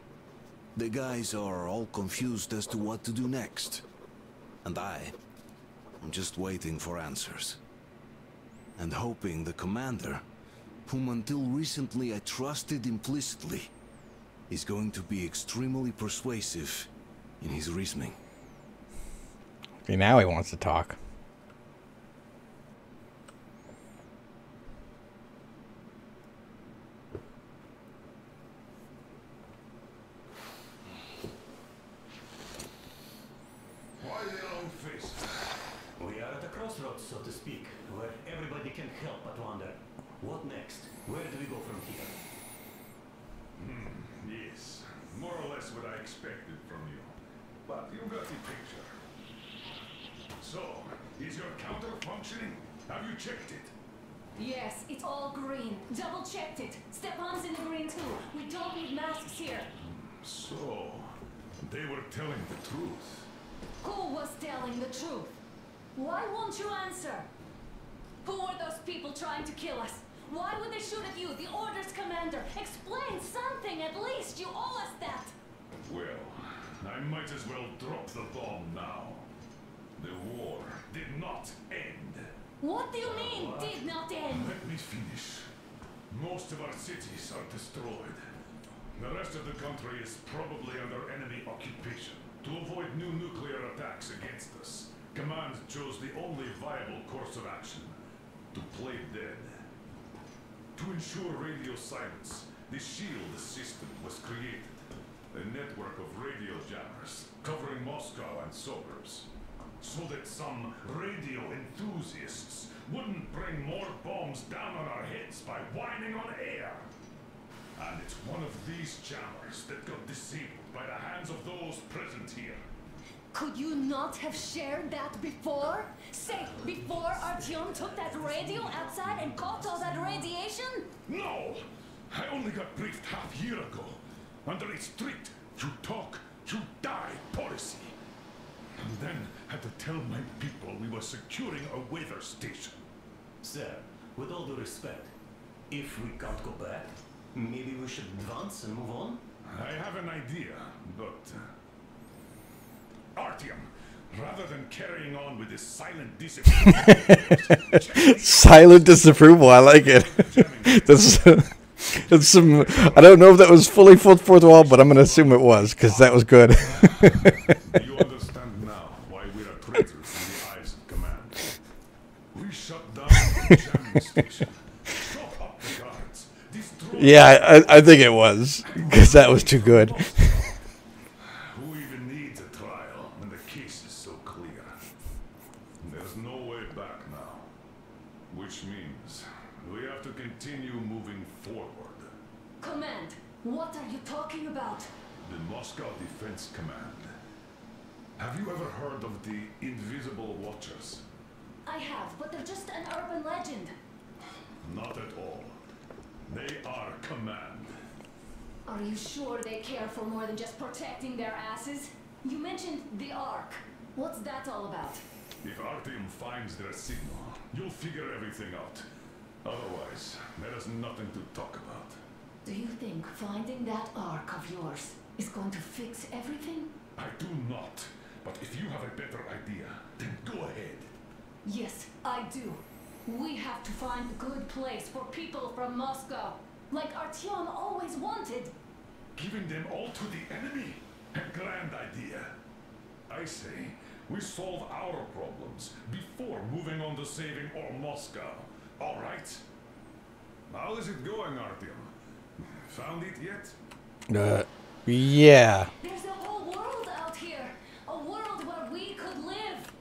The guys are all confused as to what to do next. And I'm just waiting for answers. And hoping the commander, whom until recently I trusted implicitly, is going to be extremely persuasive in his reasoning. Okay, now he wants to talk. Why the long face? We are at a crossroads, so to speak, where everybody can help but wonder, what next? Where do we go from here? Yes, more or less what I expected from you. But you got the picture. So, is your counter functioning? Have you checked it? Yes, it's all green. Double checked it. Stepan's in the green too. We don't need masks here. So, they were telling the truth. Who was telling the truth? Why won't you answer? Who were those people trying to kill us? Why would they shoot at you, the Order's commander? Explain something at least. You owe us that. Well, I might as well drop the bomb now. The war did not end. What do you mean, did not end? Let me finish. Most of our cities are destroyed. The rest of the country is probably under enemy occupation. To avoid new nuclear attacks against us, Command chose the only viable course of action: to play dead. To ensure radio silence, the SHIELD system was created. A network of radio jammers covering Moscow and suburbs. So that some radio enthusiasts wouldn't bring more bombs down on our heads by whining on air. And it's one of these jammers that got disabled by the hands of those present here. Could you not have shared that before? Say, before Artyom took that radio outside and caught all that radiation? No! I only got briefed half year ago. Under a strict, you talk, you die policy. And then had to tell my people we were securing a weather station. Sir, with all due respect, if we can't go back, maybe we should advance and move on? I have an idea, but... Artyom, rather than carrying on with this silent disapproval... Silent disapproval, I like it. That's some... I don't know if that was fully fourth wall, but I'm going to assume it was, because that was good. You understand now why we are traitors in the eyes of Command. We shut down the jamming station. Chop up the guards. Destroy... Yeah, I think it was, because that was too good. Who even needs a trial when the case is so clear? There's no way back now. Which means we have to continue moving forward. Command, what are you talking about? The Moscow Defense Command. Have you ever heard of the Invisible Watchers? I I have, but they're just an urban legend. Not at all. They are command. Are you sure they care for more than just protecting their asses? You mentioned the Ark. What's that all about? If Artyom finds their signal, you'll figure everything out. Otherwise, there is nothing to talk about. Do you think finding that Ark of yours is going to fix everything? I do not. But if you have a better idea, then go ahead. Yes, I do. We have to find a good place for people from Moscow, like Artyom always wanted. Giving them all to the enemy? A grand idea. I say, we solve our problems before moving on to saving all Moscow. All right? How is it going, Artyom? Found it yet? Yeah. There's a whole world out here. A world where we could live.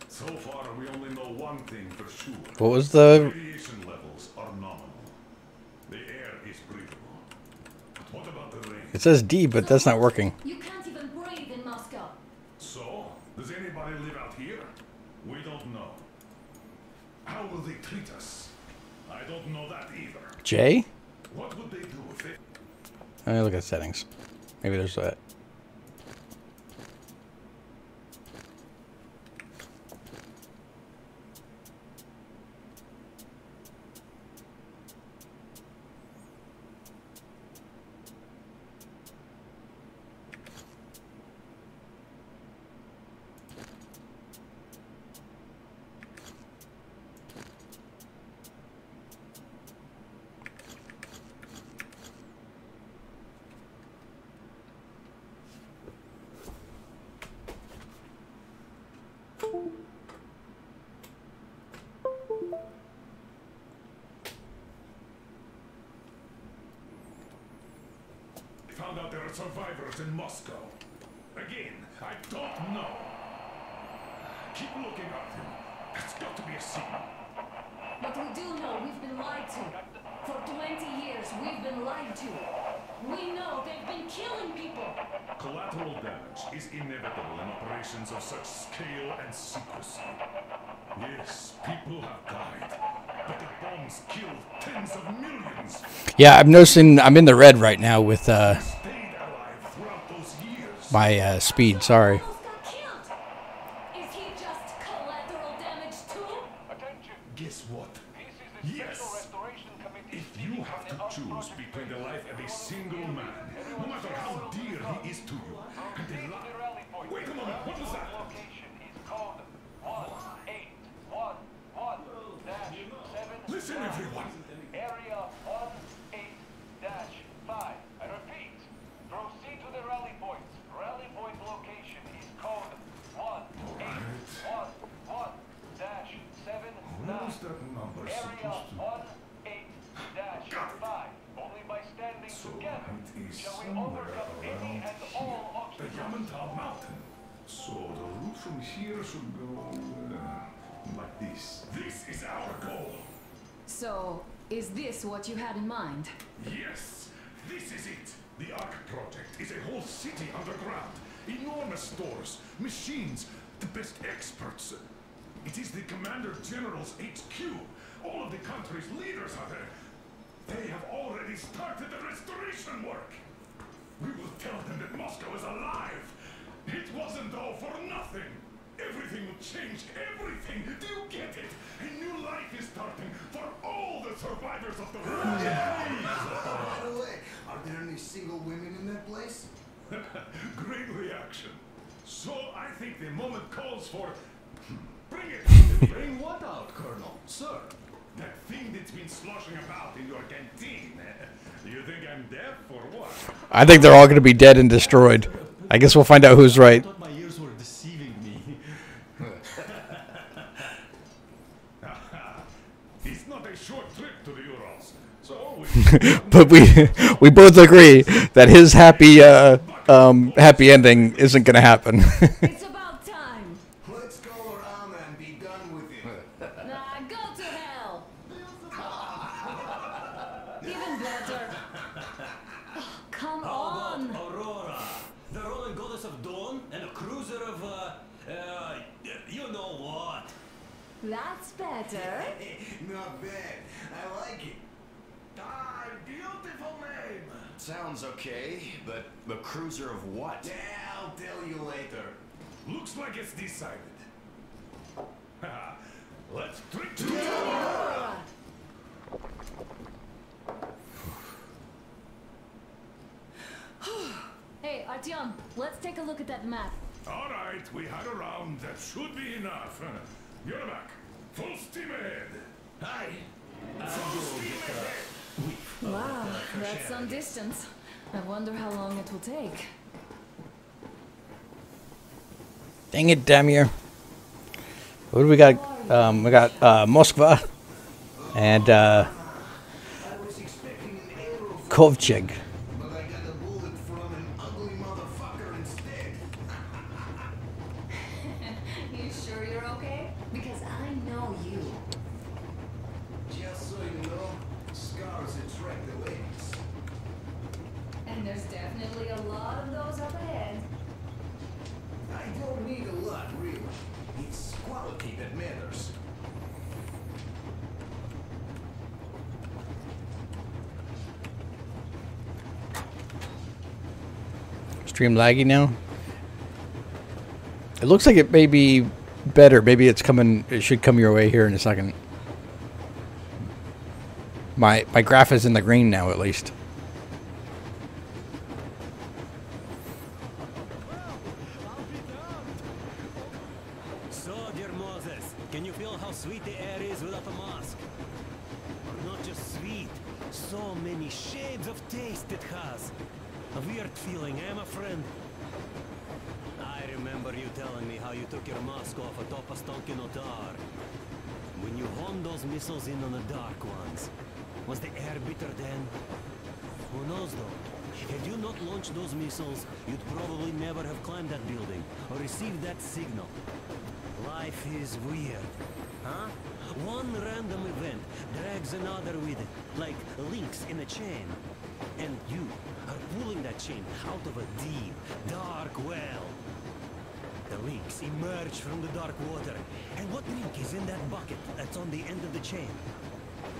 So far, we only know one thing for sure. What was the... Radiation levels are nominal. The air is breathable. But what about the rain? It says D, but that's not working. You can't even breathe in Moscow. So, does anybody live out here? We don't know. How will they treat us? I don't know that either. J? What would they do if they... Look at settings. Maybe there's that. Found out there are survivors in Moscow. Again, I don't know. Keep looking at him. There's got to be a signal. But we do know we've been lied to. For 20 years, we've been lied to. We know they've been killing people. Collateral damage is inevitable in operations of such scale and secrecy. Yes, people have died, but the bombs killed tens of millions. Yeah, I'm noticing I'm in the red right now with my speed. Sorry. Is he just collateral damage too? Guess what? Yes. If you have to choose between the life of a single man, no matter how dear he is to you, and the life... Wait a moment, what was that? Listen, everyone. Area 18-5. I repeat, proceed to the rally point. Rally point location is code 1811-79. Area 18-5. Only by standing together shall we overcome any and all obstacles. The Yamantau Mountain. So the route from here should go like this. This is our goal. So, is this what you had in mind? Yes, this is it. The Ark Project is a whole city underground. Enormous stores, machines, the best experts. It is the Commander General's HQ. All of the country's leaders are there. They have already started the restoration work. We will tell them that Moscow is alive. It wasn't all for nothing. Everything will change, everything. Do you get it? A new life is starting for all the survivors of the world. By the way, are there any single women in that place? Great reaction. So I think the moment calls for... Bring it! Bring what out, Colonel? Sir? That thing that's been sloshing about in your canteen. You think I'm deaf or what? I think they're all going to be dead and destroyed. I guess we'll find out who's right. I thought my ears were deceiving me. It's not a short trip to the Urals. So But we both agree that his happy happy ending isn't going to happen. It's about time. Let's go around and be done with it. Nah, go to hell. Even better. Oh, come on. Aurora, the rolling goddess of dawn, and a cruiser of, you know what? That's better. Not bad. I like it. Ah, beautiful name. Sounds okay, but the cruiser of what? Yeah, I'll tell you later. Looks like it's decided. Let's drink to Hey, Artyom, let's take a look at that map. All right, we had a round. That should be enough. You're back. Full steam ahead. Hi. Full steam ahead. Wow, that's some distance. I wonder how long it will take. Dang it, Damir. What do we got? We got Moskva and Kovcheg. But I got a bullet from an ugly motherfucker instead. You sure you're okay? Because I know you. Just so you know, scars attract the ladies. And there's definitely a lot of those up ahead. I don't need a lot, really. It's quality that matters. Stream laggy now. It looks like it may be better. Maybe it's coming. It should come your way here in a second. My graph is in the green now, at least. So, dear Moses, can you feel how sweet the air is without a mask? Or not just sweet, so many shades of taste it has. A weird feeling, eh, my friend? I remember you telling me how you took your mask off atop a Stonkin Otar. When you honed those missiles in on the Dark Ones, was the air bitter then? Who knows though? Had you not launched those missiles, you'd probably never have climbed that building or received that signal. Life is weird, huh? One random event drags another with it, like links in a chain. And you are pulling that chain out of a deep, dark well. The links emerge from the dark water. And what link is in that bucket that's on the end of the chain?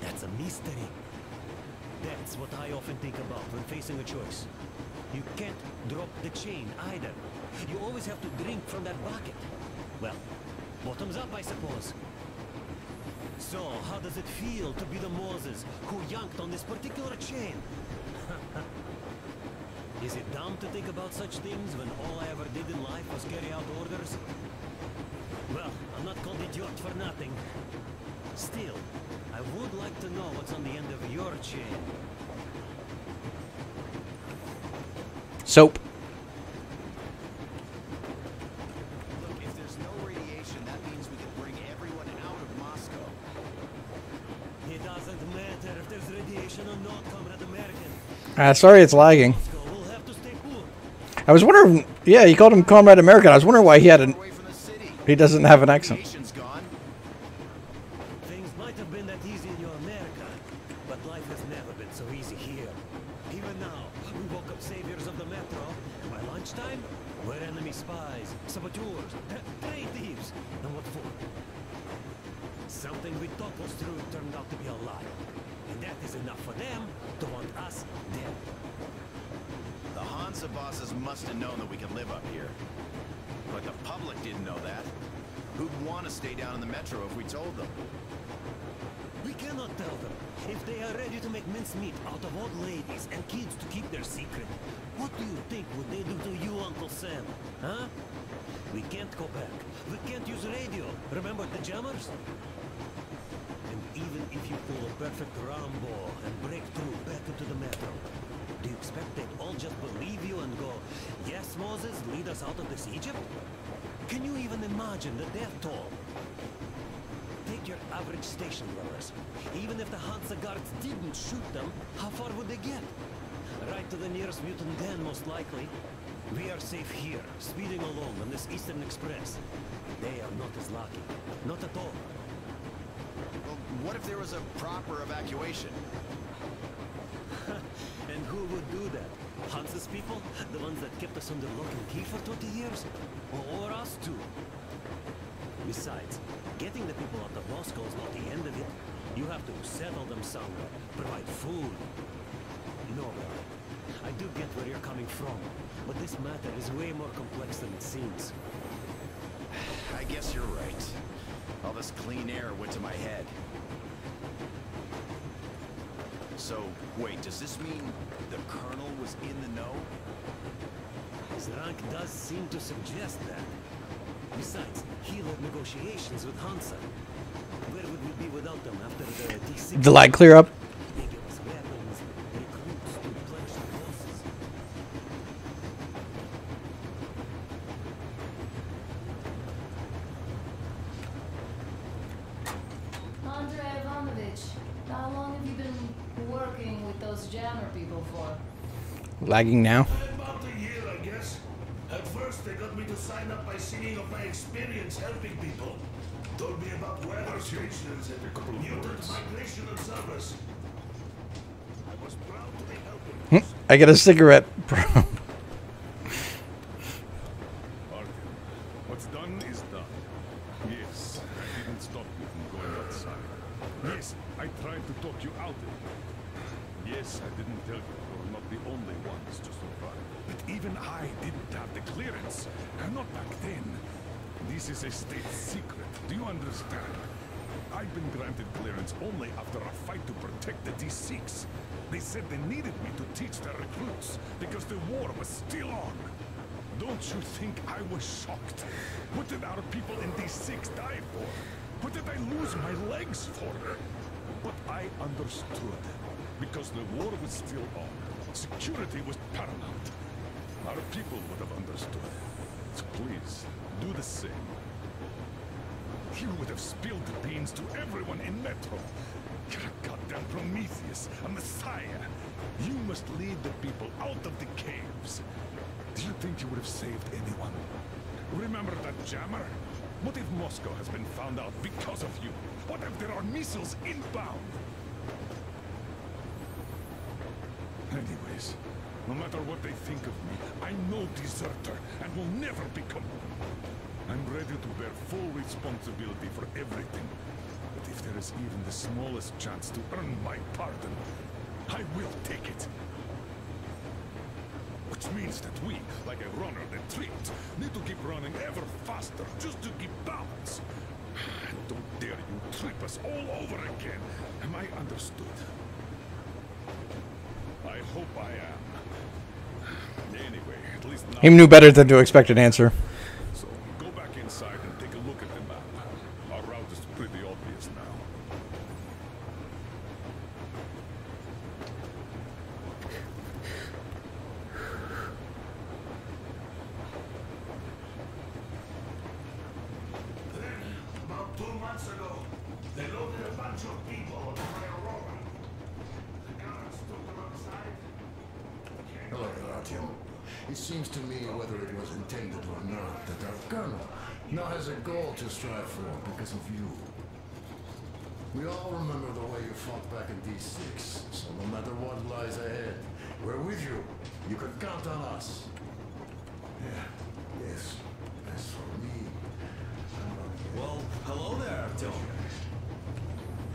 That's a mystery. That's what I often think about when facing a choice. You can't drop the chain either. You always have to drink from that bucket. Well, bottoms up, I suppose. So, how does it feel to be the Moses who yanked on this particular chain? Is it dumb to think about such things when all I ever did in life was carry out orders? Well, I'm not called idiot for nothing. Still, I would like to know what's on the end of your chain. Soap. Look, if there's no radiation, that means we can bring everyone out of Moscow. It doesn't matter if there's radiation or not, Comrade American. Sorry, it's lagging. I was wondering. Yeah, he called him Comrade American. I was wondering why he had an. He doesn't have an accent. Things might have been that easy in your America, but life has never been so easy here. Even now, we woke up saviors of the metro, and by lunchtime, we're enemy spies, saboteurs, train thieves, and what for? Something we thought was true turned out to be a lie, and that is enough for them to want us dead. The Hansa bosses must have known that we could live up here. But the public didn't know that. Who'd want to stay down in the metro if we told them? We cannot tell them. If they are ready to make mincemeat out of old ladies and kids to keep their secret, what do you think would they do to you, Uncle Sam? Huh? We can't go back. We can't use radio. Remember the jammers? And even if you pull a perfect Rambo and break through back into the metro, do you expect they'd all just believe you and go, yes, Moses, lead us out of this Egypt? Can you even imagine the death toll? Take your average station dwellers. Even if the Hansa guards didn't shoot them, how far would they get? Right to the nearest mutant den, most likely. We are safe here, speeding along on this Eastern Express. They are not as lucky. Not at all. Well, what if there was a proper evacuation? And who would do that? Hansa's people? The ones that kept us under lock and key for 20 years? Or us too? Besides, Getting the people out of Moscow is not the end of it. You have to settle them somewhere, provide food. No, I do get where you're coming from, but this matter is way more complex than it seems. I guess you're right. All this clean air went to my head. So, wait, does this mean the Colonel was in the know? His rank does seem to suggest that. Besides, he led negotiations with Hansa. Where would we be without them after the D6? Did the light clear up? They give us weapons, recruits to replenish the forces. Andrei Ivanovich, how long have you been working with those jammer people for? Lagging now. About a year, I guess. At first, they got me to sign up by singing of my experience helping people. Told me about weather stations and mutant migration observers. I was proud to be helping. I get a cigarette. Artyom, what's done is done. Yes, I didn't stop you from going outside. Yes, I tried to talk you out of it. Yes, I didn't tell you you're not the only ones to survive. But even I didn't have the clearance. And not back then. This is a state secret. Do you understand? I've been granted clearance only after a fight to protect the D6. They said they needed me to teach their recruits because the war was still on. Don't you think I was shocked? What did our people in D6 die for? What did I lose my legs for? But I understood. Because the war was still on. Security was paramount. Our people would have understood. So please, do the same. You would have spilled the beans to everyone in Metro. You're a goddamn Prometheus, a messiah. You must lead the people out of the caves. Do you think you would have saved anyone? Remember that jammer? What if Moscow has been found out because of you? What if there are missiles inbound? Anyways, no matter what they think of me, I'm no deserter and will never become one. I'm ready to bear full responsibility for everything. But if there is even the smallest chance to earn my pardon, I will take it. Which means that we, like a runner that tripped, need to keep running ever faster just to keep balance. Don't dare you trip us all over again. Am I understood? I hope I am. Anyway, at least now... He knew better than to expect an answer. So, go back inside and take a look at the map. Our route is pretty obvious now. Then, about 2 months ago, they loaded a bunch of people on my Aurora. The guards took them outside. Hello, Artyom. It seems to me, whether it was intended or not, that our colonel now has a goal to strive for because of you. We all remember the way you fought back in D6, so no matter what lies ahead, we're with you. You can count on us. Yeah, yes. As for me, well, hello there, Artyom.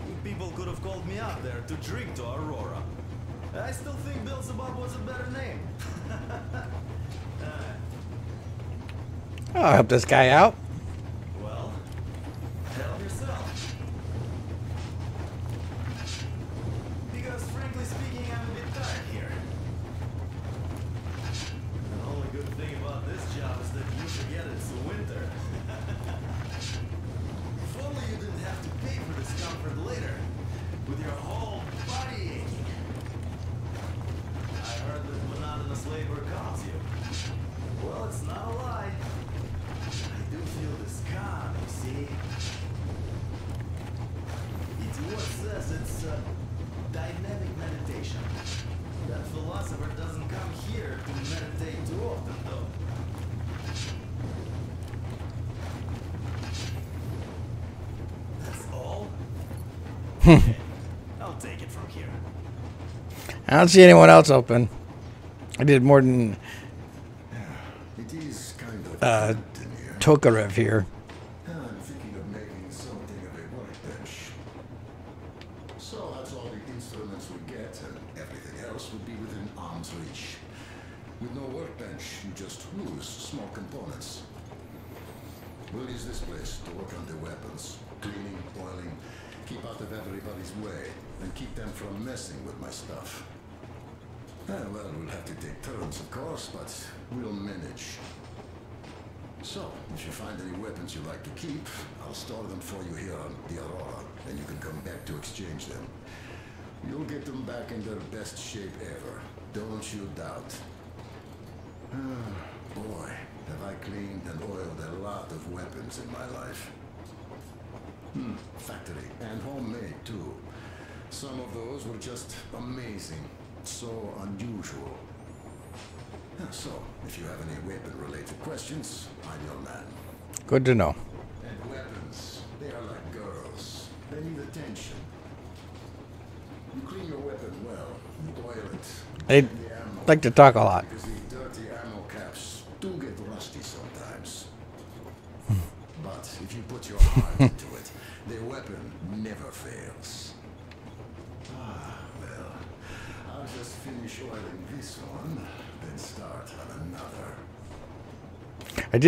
You people could have called me out there to drink to Aurora. I still think Beelzebub was a better name. I'll help this guy out. Well, help yourself. Because frankly speaking, I'm a bit tired here. The only good thing about this job is that you forget it's winter. If only you didn't have to pay for discomfort later, with your whole body aching. I heard that monotonous labor calms you. Well, it's not a lie. I do feel this calm, you see. It says it's dynamic meditation. That philosopher doesn't come here to meditate too often, though. That's all? Okay, I'll take it from here. I don't see anyone else open. I did more than it is kind of Tokarev here. I'm thinking of making some Plus all the instruments we get and everything else would be within arm's reach. With no workbench, you just lose small components. We'll use this place to work on the weapons. Cleaning, oiling, keep out of everybody's way, and keep them from messing with my stuff. Well, we'll have to take turns, of course, but we'll manage. So, if you find any weapons you'd like to keep, I'll store them for you here on the Aurora, and you can come back to exchange them. You'll get them back in their best shape ever. Don't you doubt. Boy, have I cleaned and oiled a lot of weapons in my life. Factory and homemade too. Some of those were just amazing. So unusual. So, if you have any weapon-related questions, I'm your man. Good to know. And weapons, they are like girls. They need attention. You clean your weapon well, you oil it. They like to talk a lot. Because the dirty ammo caps do get rusty sometimes. But if you put your heart into it, the weapon never fails. Well, I'll just finish oiling this one, then start on another.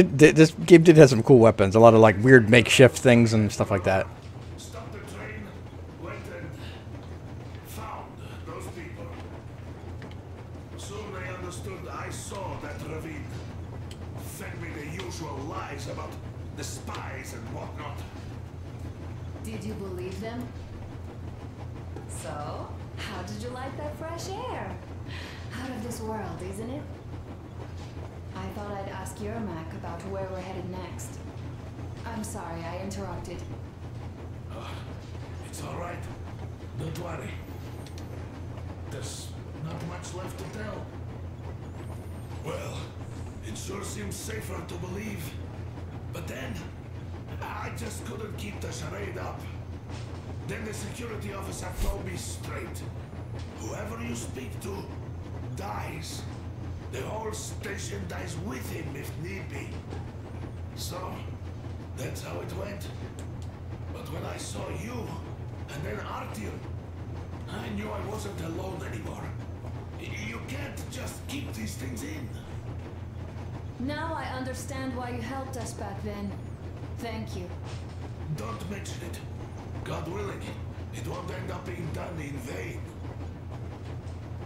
This game did have some cool weapons. A lot of like weird makeshift things and stuff like that. Stopped the train, went and found those people. Soon they understood I saw that ravine. Fed me the usual lies about the spies and whatnot. Did you believe them? So, how did you like that fresh air? Out of this world, isn't it? I thought I'd ask Yermak about where we're headed next. I'm sorry, I interrupted. It's all right. Don't worry. There's not much left to tell. Well, it sure seems safer to believe. But then, I just couldn't keep the charade up. Then the security officer told me straight. Whoever you speak to dies. The whole station dies with him if need be. So, that's how it went. But when I saw you, and then Artyom, I knew I wasn't alone anymore. You can't just keep these things in. Now I understand why you helped us back then. Thank you. Don't mention it. God willing, it won't end up being done in vain.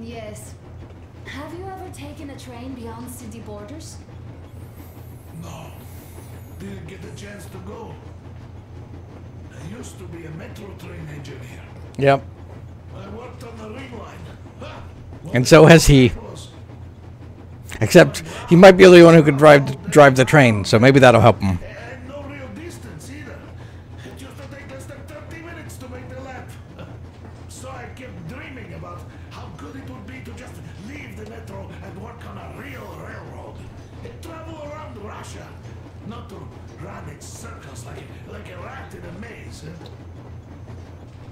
Yes. Have you ever taken a train beyond city borders? No. Didn't get the chance to go. I used to be a metro train engineer. Yep. I worked on the ring line. Ha! And so has he. Except he might be the only one who could drive the train, so maybe that'll help him. And no real distance either. It used to take less than 30 minutes to make the lap. So I kept dreaming about how good it would be to just leave the metro and work on a real railroad. And travel around Russia, not to run in circles like a rat in a maze.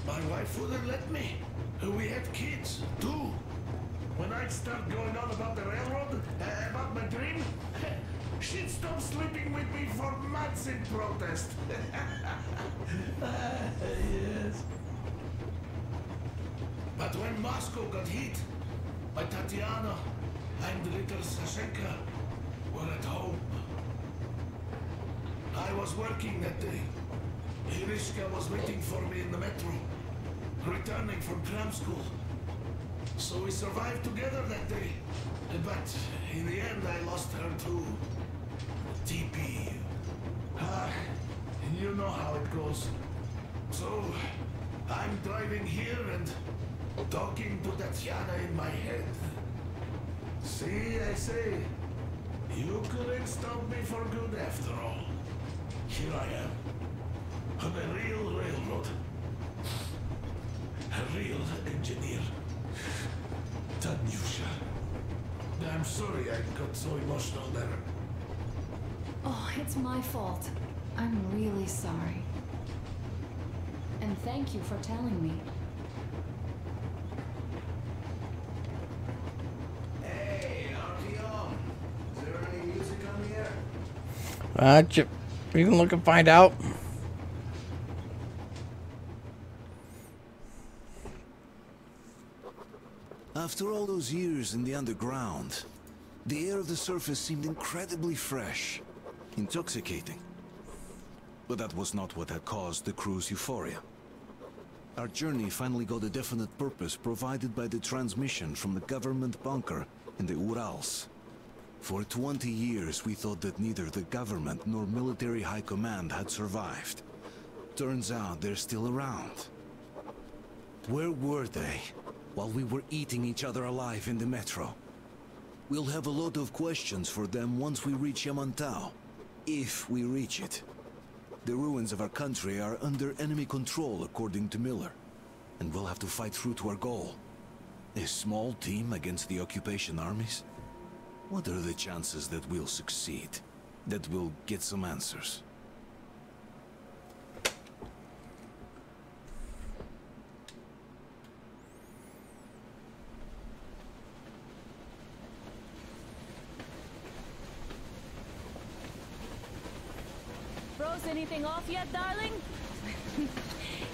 My wife wouldn't let me. We had kids, too. When I'd start going on about the railroad, about my dream, she'd stop sleeping with me for months in protest. Yes. But when Moscow got hit, my Tatiana and little Sashenka were at home. I was working that day. Irishka was waiting for me in the metro, returning from cram school. So we survived together that day. But in the end, I lost her too. TP. You know how it goes. So, I'm driving here and talking to Tatiana in my head. See, I say, you couldn't stop me for good after all. Here I am, on a real railroad. A real engineer. Tanyusha. I'm sorry I got so emotional there. Oh, it's my fault. I'm really sorry. And thank you for telling me. Hey, Artyom. Is there any music on the air? You can look and find out. After all those years in the underground, the air of the surface seemed incredibly fresh, intoxicating. But that was not what had caused the crew's euphoria. Our journey finally got a definite purpose provided by the transmission from the government bunker in the Urals. For 20 years we thought that neither the government nor military high command had survived. Turns out they're still around. Where were they while we were eating each other alive in the metro? We'll have a lot of questions for them once we reach Yamantau. If we reach it. The ruins of our country are under enemy control, according to Miller. And we'll have to fight through to our goal. A small team against the occupation armies? What are the chances that we'll succeed? That we'll get some answers? Froze anything off yet, darling?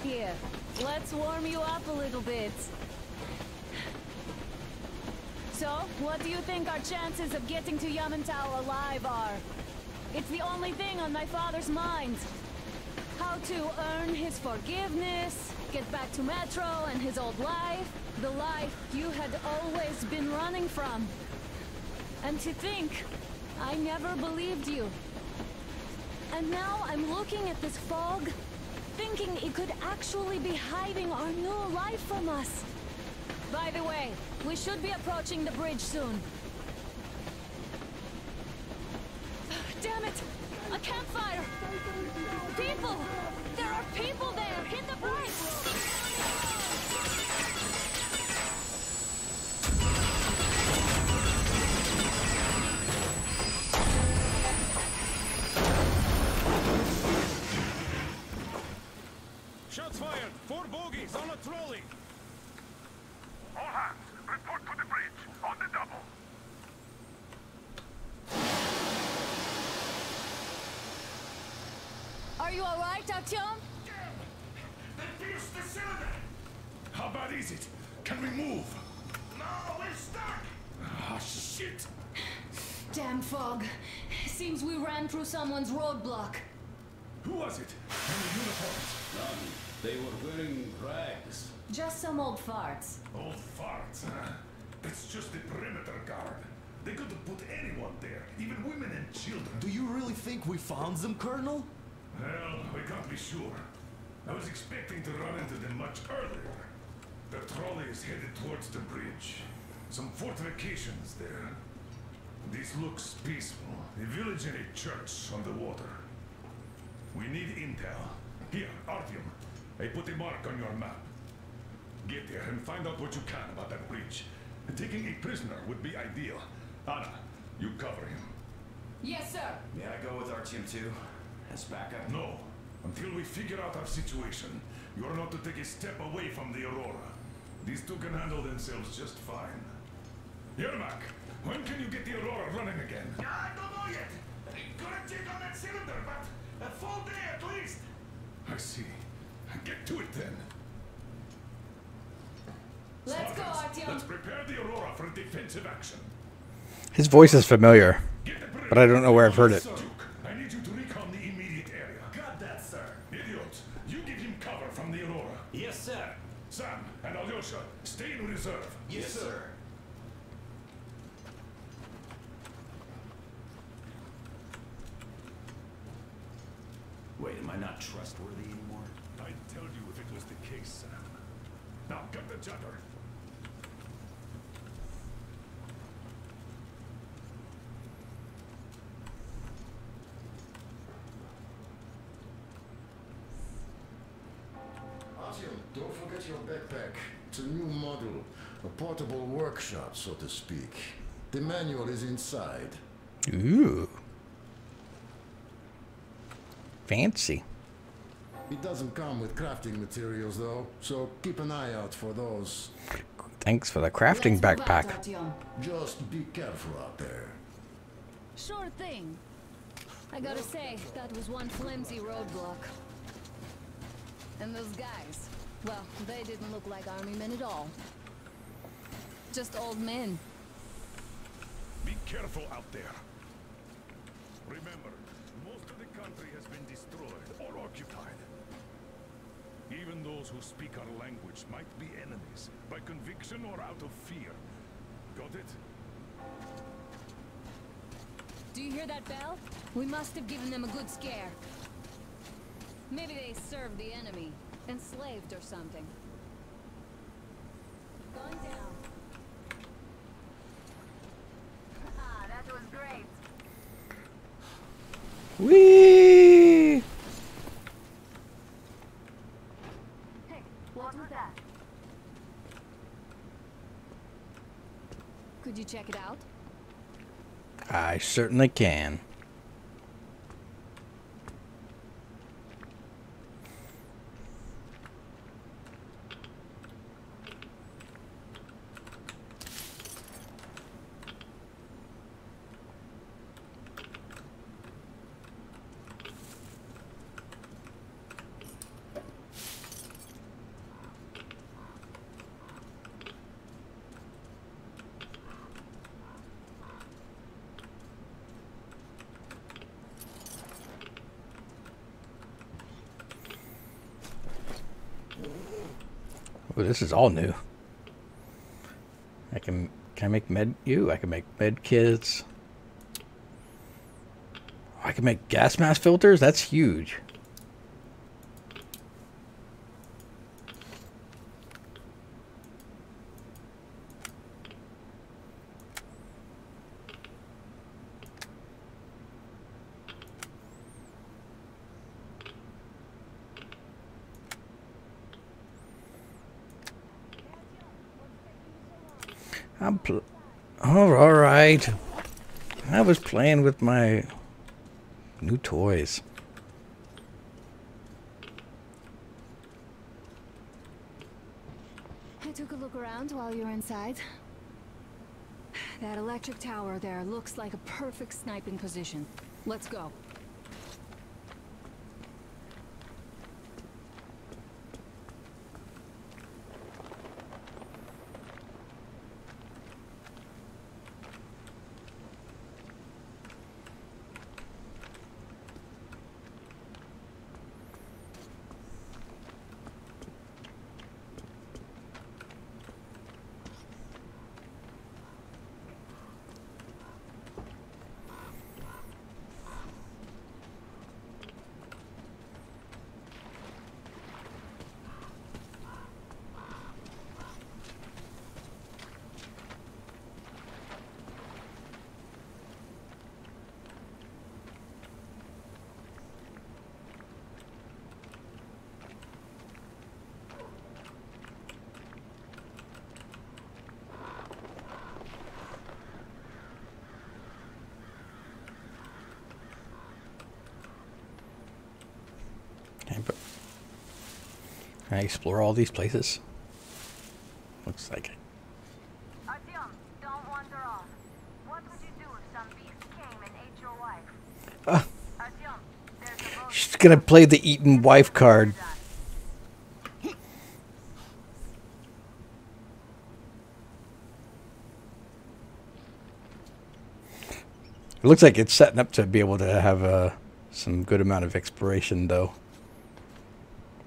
Here, let's warm you up a little bit. So, what do you think our chances of getting to Yamantau alive are? It's the only thing on my father's mind. How to earn his forgiveness, get back to Metro and his old life, the life you had always been running from. And to think, I never believed you. And now I'm looking at this fog, thinking it could actually be hiding our new life from us. By the way, we should be approaching the bridge soon. Damn it! A campfire! People! There are people there! Hit the brakes! Shots fired! 4 bogies on a trolley! All hands, report to the bridge, on the double. Are you alright, Artyom? They pierced the cylinder! How bad is it? Can we move? No, we're stuck! Ah, shit! Damn fog. Seems we ran through someone's roadblock. Who was it? Any uniforms? None. They were wearing rags. Just some old farts. Old farts, huh? That's just the perimeter guard. They could have put anyone there, even women and children. Do you really think we found them, Colonel? Well, we can't be sure. I was expecting to run into them much earlier. The trolley is headed towards the bridge. Some fortifications there. This looks peaceful. A village and a church on the water. We need intel. Here, Artyom. I put a mark on your map. Get there and find out what you can about that bridge. Taking a prisoner would be ideal. Anna, you cover him. Yes, sir. May I go with Artyom too? As backup? No. Until we figure out our situation, you are not to take a step away from the Aurora. These two can handle themselves just fine. Yermak, when can you get the Aurora running again? I don't know yet. Gonna check on that cylinder, but a full day at least. I see. Get to it then. Let's go, Artyom. Let's prepare the Aurora for defensive action. His voice is familiar, but I don't know where I've heard it. Duke, I need you to recon the immediate area. Got that, sir. Idiot, you give him cover from the Aurora. Yes, sir. Sam and Alyosha, stay in reserve. Yes, sir. Wait, am I not trustworthy anymore? I'd tell you if it was the case, Sam. Now, cut the chatter. Artyom, don't forget your backpack. It's a new model. A portable workshop, so to speak. The manual is inside. Ooh. Fancy. It doesn't come with crafting materials, though, so keep an eye out for those. Thanks for the crafting backpack. Just be careful out there. Sure thing. I gotta say, that was one flimsy roadblock. And those guys, well, they didn't look like army men at all. Just old men. Be careful out there. Remember, most of the country has been destroyed or occupied. Even those who speak our language might be enemies, by conviction or out of fear. Got it? Do you hear that bell? We must have given them a good scare. Maybe they served the enemy, enslaved or something. Going down. Ah, that was great. Whee! Hey, what was that? Could you check it out? I certainly can. Oh, this is all new. Can I make med I can make med kits. Oh, I can make gas mask filters? That's huge. All right. I was playing with my new toys. I took a look around while you were inside. That electric tower there looks like a perfect sniping position. Let's go. Can I explore all these places? Looks like it. Artyom, don't wander off. What would you do if some beast came and ate your wife? Artyom, there's a boat. She's gonna play the eaten wife card. It looks like it's setting up to be able to have some good amount of exploration, though.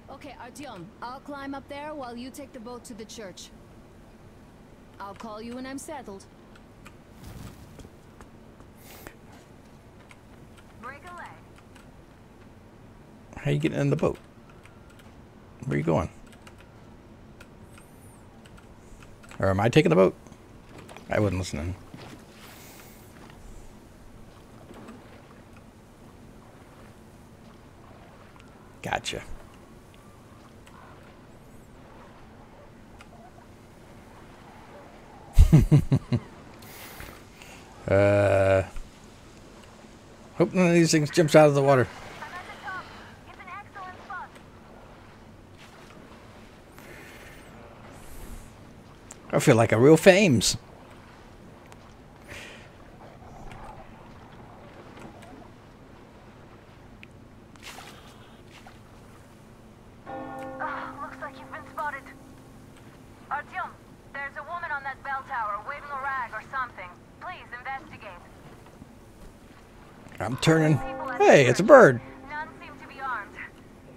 Okay, Artyom, I'll climb up there while you take the boat to the church. I'll call you when I'm settled. Break a leg. How are you getting in the boat? Where are you going? Or am I taking the boat? I wasn't listening. Gotcha. Hope none of these things jumps out of the water. I feel like a real Fames. Looks like you've been spotted. Artyom, there's a woman on that bell tower. I'm turning. Hey, it's a bird. None seem to be armed.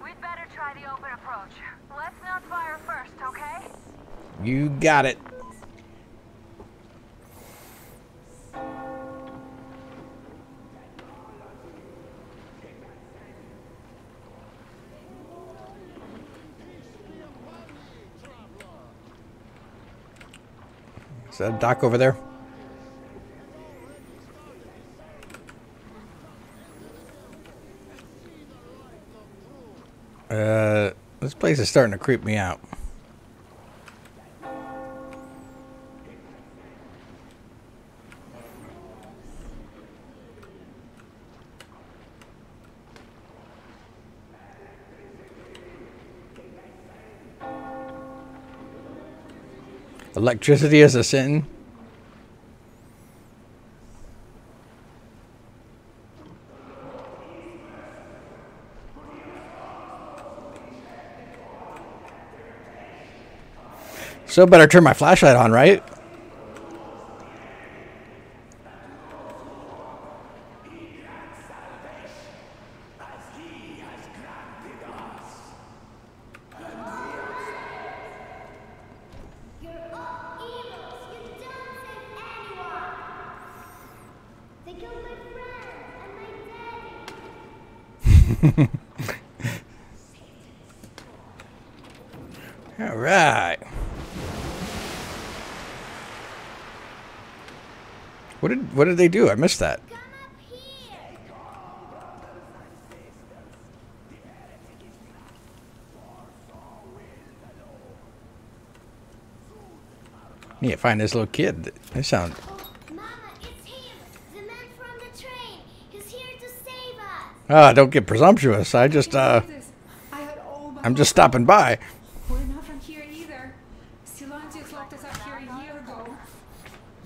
We'd better try the open approach. Let's not fire first, okay? You got it. Is that a dock over there? This place is starting to creep me out. Electricity is a sin. So better turn my flashlight on, right? All right. What did they do? I missed that. Need to find this little kid. They sound. Ah, don't get presumptuous. I'm just stopping by. We're not from here either. Silantius locked us up here a year ago.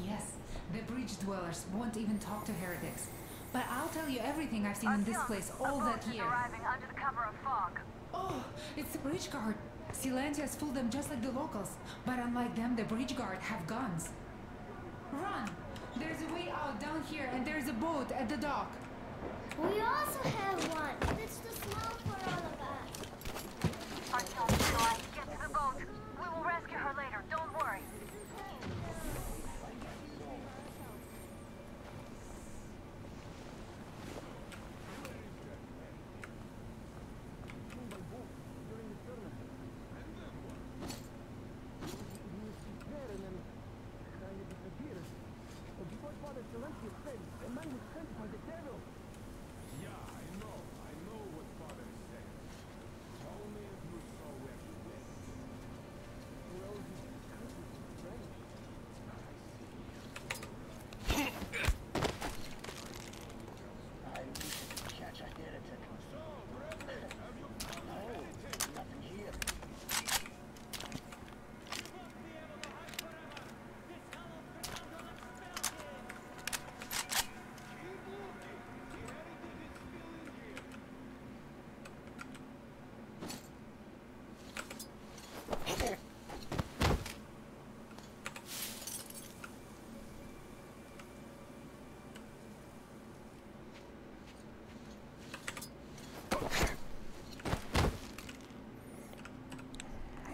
Yes, the bridge dwellers won't even talk to heretics. But I'll tell you everything I've seen in this place all that year. Under the cover of fog. Oh, it's the bridge guard. Silantius fooled them just like the locals. But unlike them, the bridge guard have guns. Run! There's a way out down here, and there's a boat at the dock. We also have one, but it's too small for all of us. Get to the boat. We will rescue her later. Don't worry.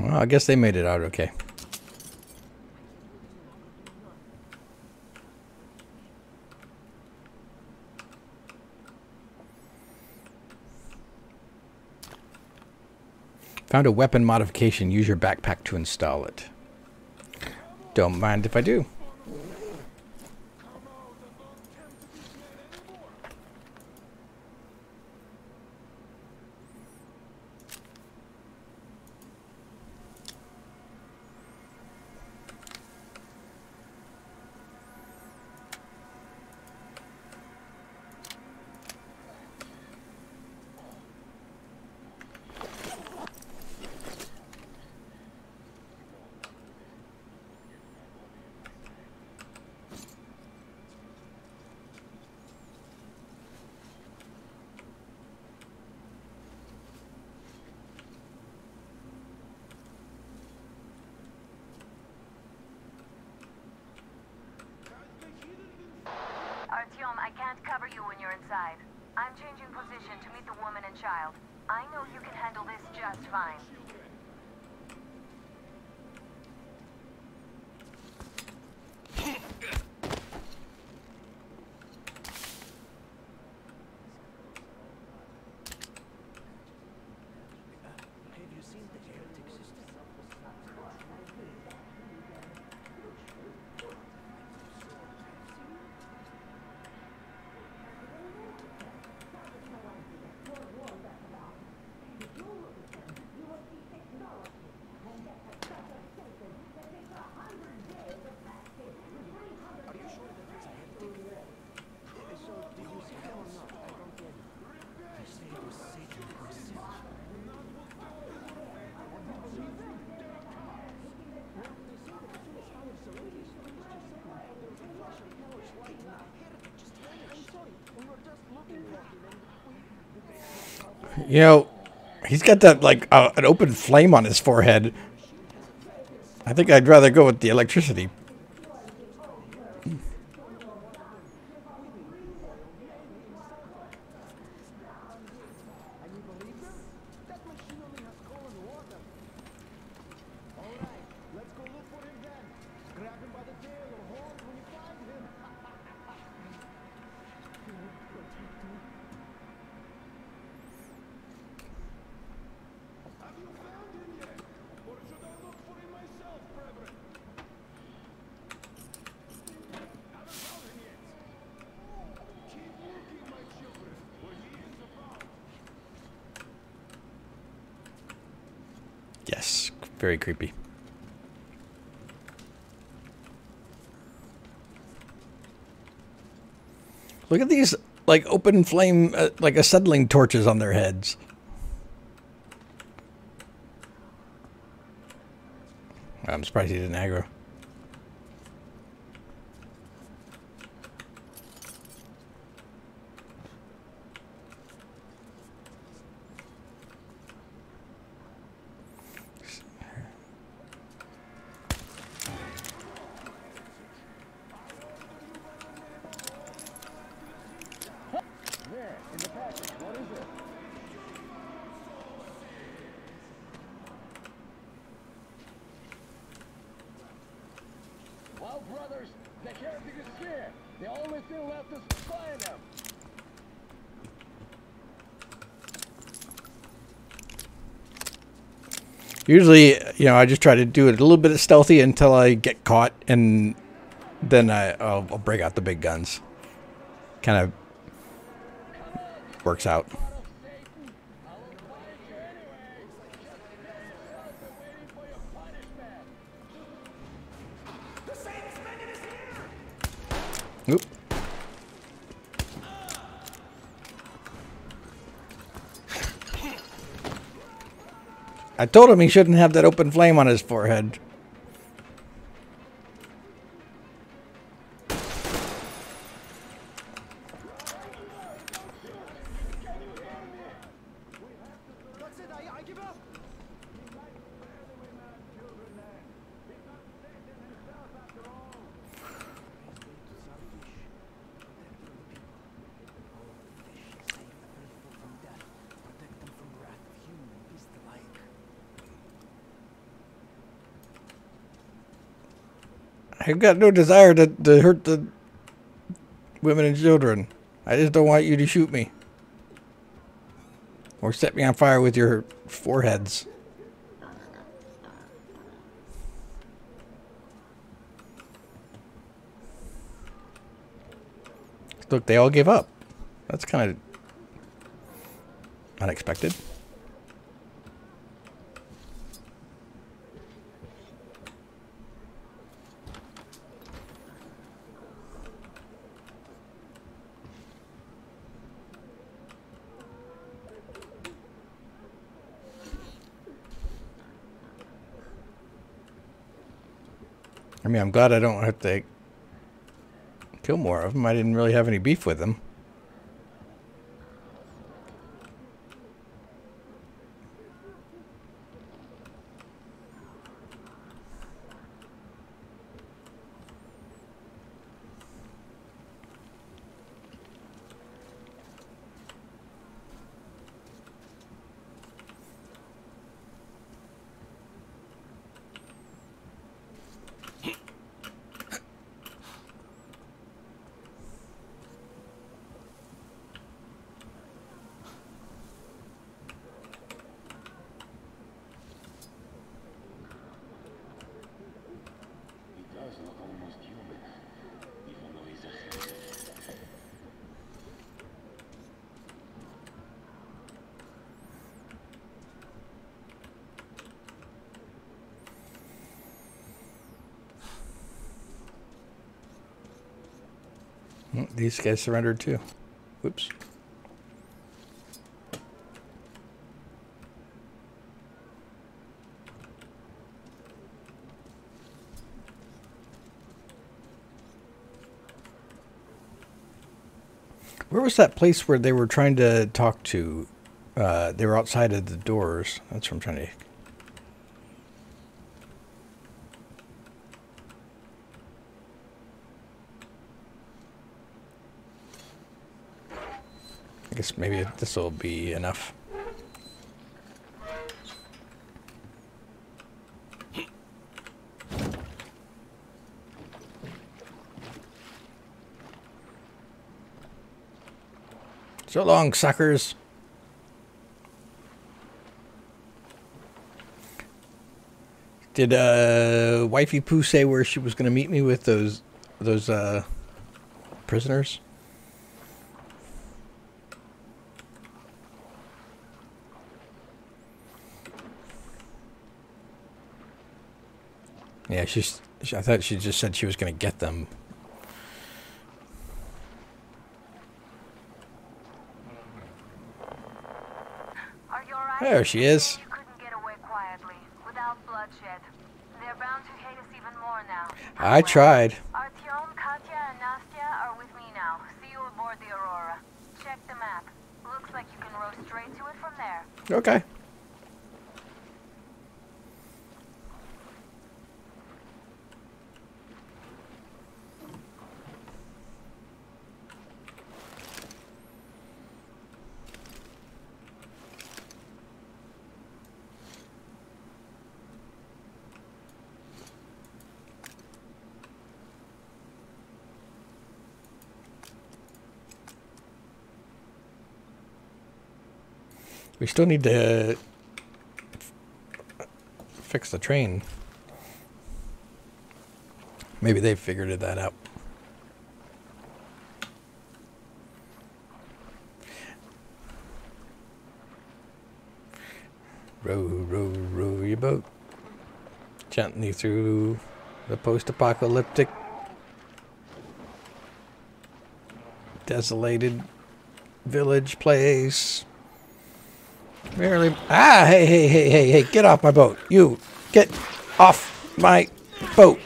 Well, I guess they made it out okay. Found a weapon modification. Use your backpack to install it. Don't mind if I do. you when you're inside. I'm changing position to meet the woman and child. I know you can handle this just fine. You know, he's got that, like, an open flame on his forehead. I think I'd rather go with the electricity. Yes, very creepy. Look at these, like, open flame, like, acetylene torches on their heads. I'm surprised he didn't aggro. Well, brothers, the heretic is here. The only thing left is to find him. Usually, you know, I just try to do it a little bit stealthy until I get caught, and then I'll break out the big guns. Kind of works out. Oop. I told him he shouldn't have that open flame on his forehead. I've got no desire to hurt the women and children. I just don't want you to shoot me. Or set me on fire with your foreheads. Look, they all gave up. That's kind of unexpected. I mean, I'm glad I don't have to kill more of them. I didn't really have any beef with them. These guys surrendered too. Whoops. Where was that place where they were trying to talk to? They were outside of the doors. That's what I'm trying to... I guess maybe this will be enough. So long, suckers. Did Wifey Pooh say where she was going to meet me with those prisoners? Yeah, I thought she just said she was going to get them. Are you alright? There she is. You couldn't get away quietly, without bloodshed. They're bound to hate us even more now. I tried. Artyom, Katya, and Nastya are with me now. See you aboard the Aurora. Check the map. Looks like you can row straight to it from there. Okay. We still need to fix the train. Maybe they figured that out. Row, row, row your boat gently through the post-apocalyptic, desolated village place. Merely, hey, get off my boat. You, get off my boat.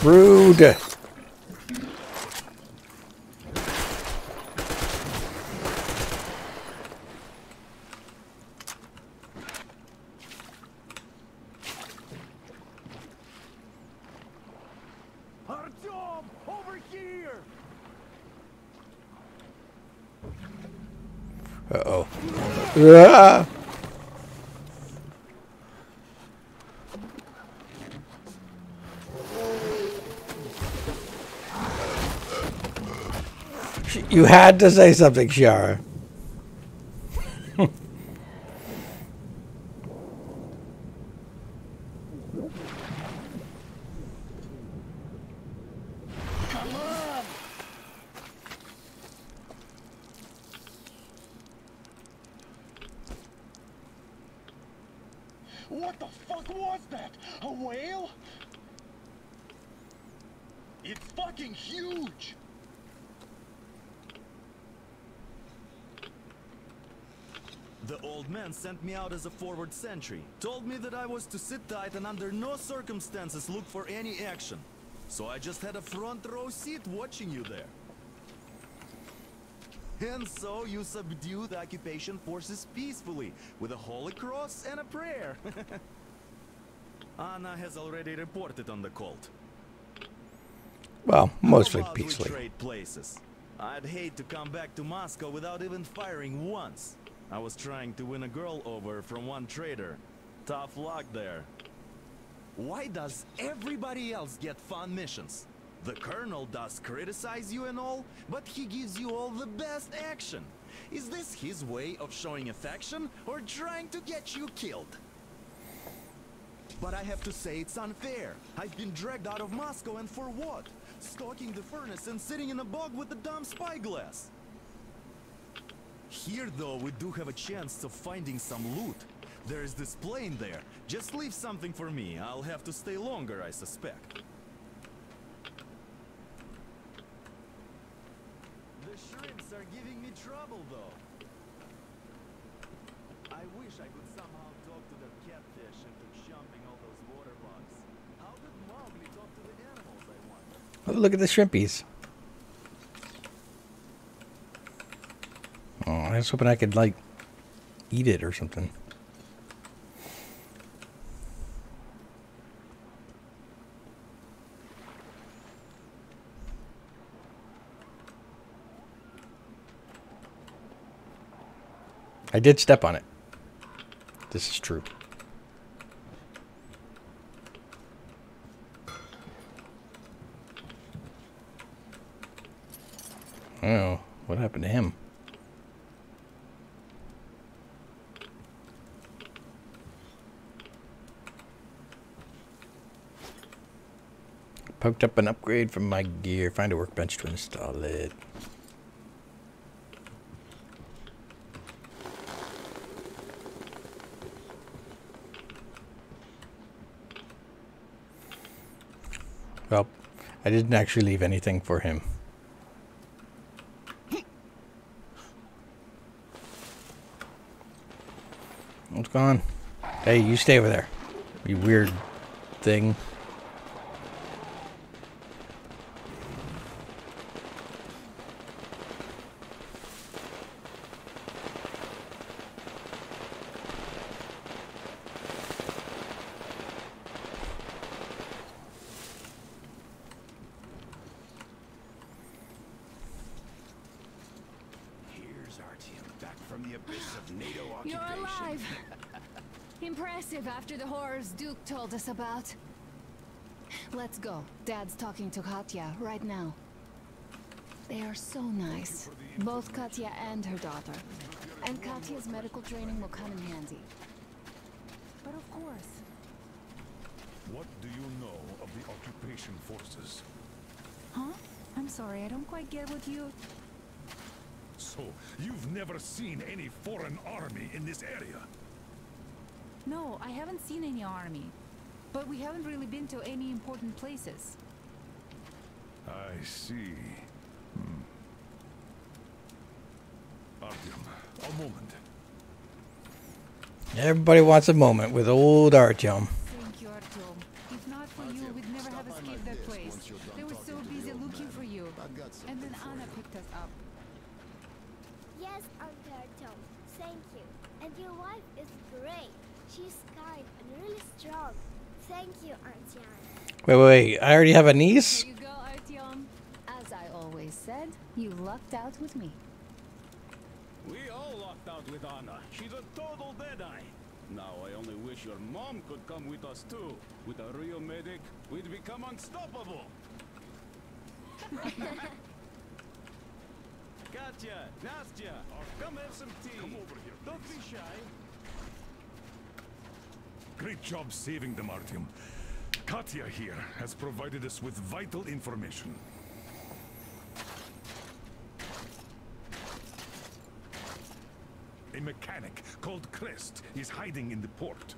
Rude. Artyom, over here! Uh-oh. Ah! You had to say something, Shara. Come on! What the fuck was that? A whale? It's fucking huge! The old man sent me out as a forward sentry. Told me that I was to sit tight and under no circumstances look for any action. So I just had a front row seat watching you there. And so you subdued the occupation forces peacefully with a holy cross and a prayer. Anna has already reported on the cult. Well, mostly How about peacefully. we trade places? I'd hate to come back to Moscow without even firing once. I was trying to win a girl over from one trader. Tough luck there. Why does everybody else get fun missions? The Colonel does criticize you and all, but he gives you all the best action. Is this his way of showing affection or trying to get you killed? But I have to say it's unfair. I've been dragged out of Moscow, and for what? Stalking the furnace and sitting in a bog with a dumb spyglass. Here, though, we do have a chance of finding some loot. There is this plane there. Just leave something for me. I'll have to stay longer, I suspect. The shrimps are giving me trouble, though. I wish I could somehow talk to the catfish into jumping all those water bugs. How did Mowgli talk to the animals, I wonder? Oh, look at the shrimpies. Oh, I was hoping I could, like, eat it or something. I did step on it. This is true. Oh, what happened to him? Poked up an upgrade from my gear. Find a workbench to install it. Well, I didn't actually leave anything for him. What's going on? Hey, you stay over there. You weird thing. You're alive! Impressive after the horrors Duke told us about. Let's go. Dad's talking to Katya right now. They are so nice. Both Katya and her daughter. And Katya's medical training will come in handy. But of course. What do you know of the occupation forces? Huh? I'm sorry, I don't quite get what you... So, you've never seen any foreign army in this area? No, I haven't seen any army. But we haven't really been to any important places. I see. Artyom, a moment. Everybody wants a moment with old Artyom. Thank you, Artyom. If not for you, we'd never have escaped that place. They were so busy looking for you. And then Anna picked us up. Yes, Uncle Artyom. Thank you. And your wife is great. She's kind and really strong. Thank you, Auntie Anna. Wait. I already have a niece? Here you go, Artyom. As I always said, you lucked out with me. We all lucked out with Anna. She's a total deadeye. Now I only wish your mom could come with us too. With a real medic, we'd become unstoppable. Katya, Nastya, come have some tea. Come over here, please. Don't be shy. Great job saving them, Artyom. Katya here has provided us with vital information. A mechanic called Crest is hiding in the port.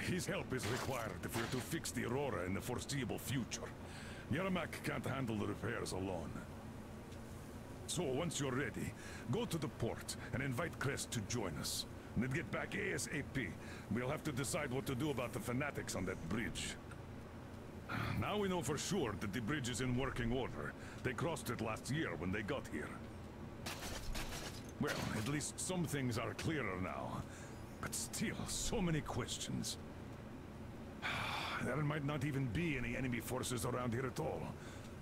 His help is required if we're to fix the Aurora in the foreseeable future. Yermak can't handle the repairs alone. So, once you're ready, go to the port and invite Crest to join us. And then get back ASAP. We'll have to decide what to do about the fanatics on that bridge. Now we know for sure that the bridge is in working order. They crossed it last year when they got here. Well, at least some things are clearer now. But still, so many questions. There might not even be any enemy forces around here at all.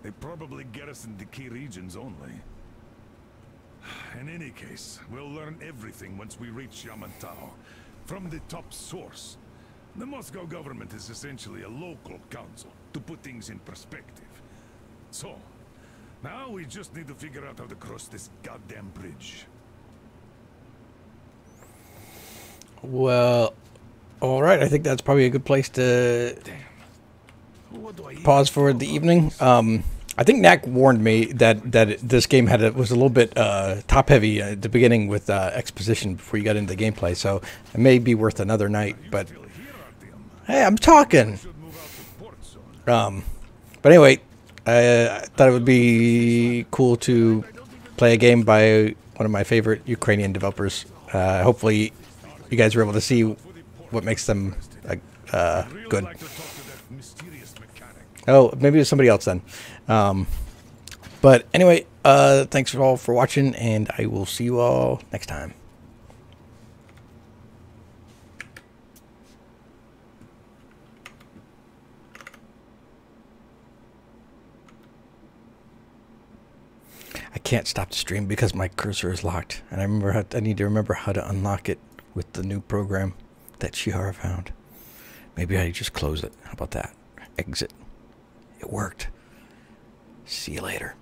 They probably garrisoned the key regions only. In any case, we'll learn everything once we reach Yamantau. From the top source. The Moscow government is essentially a local council, to put things in perspective. So, now we just need to figure out how to cross this goddamn bridge. Well, alright, I think that's probably a good place to pause for the evening. I think Knack warned me that this game was a little bit top heavy at the beginning with exposition before you got into the gameplay, so it may be worth another night. But hey, I'm talking. But anyway, I thought it would be cool to play a game by one of my favorite Ukrainian developers. Hopefully, you guys were able to see what makes them good. Oh, maybe it's somebody else then. But anyway, thanks all for watching, and I will see you all next time. I can't stop the stream because my cursor is locked, and I need to remember how to unlock it with the new program that Shihara found. Maybe I just close it. How about that? Exit. It worked. See you later.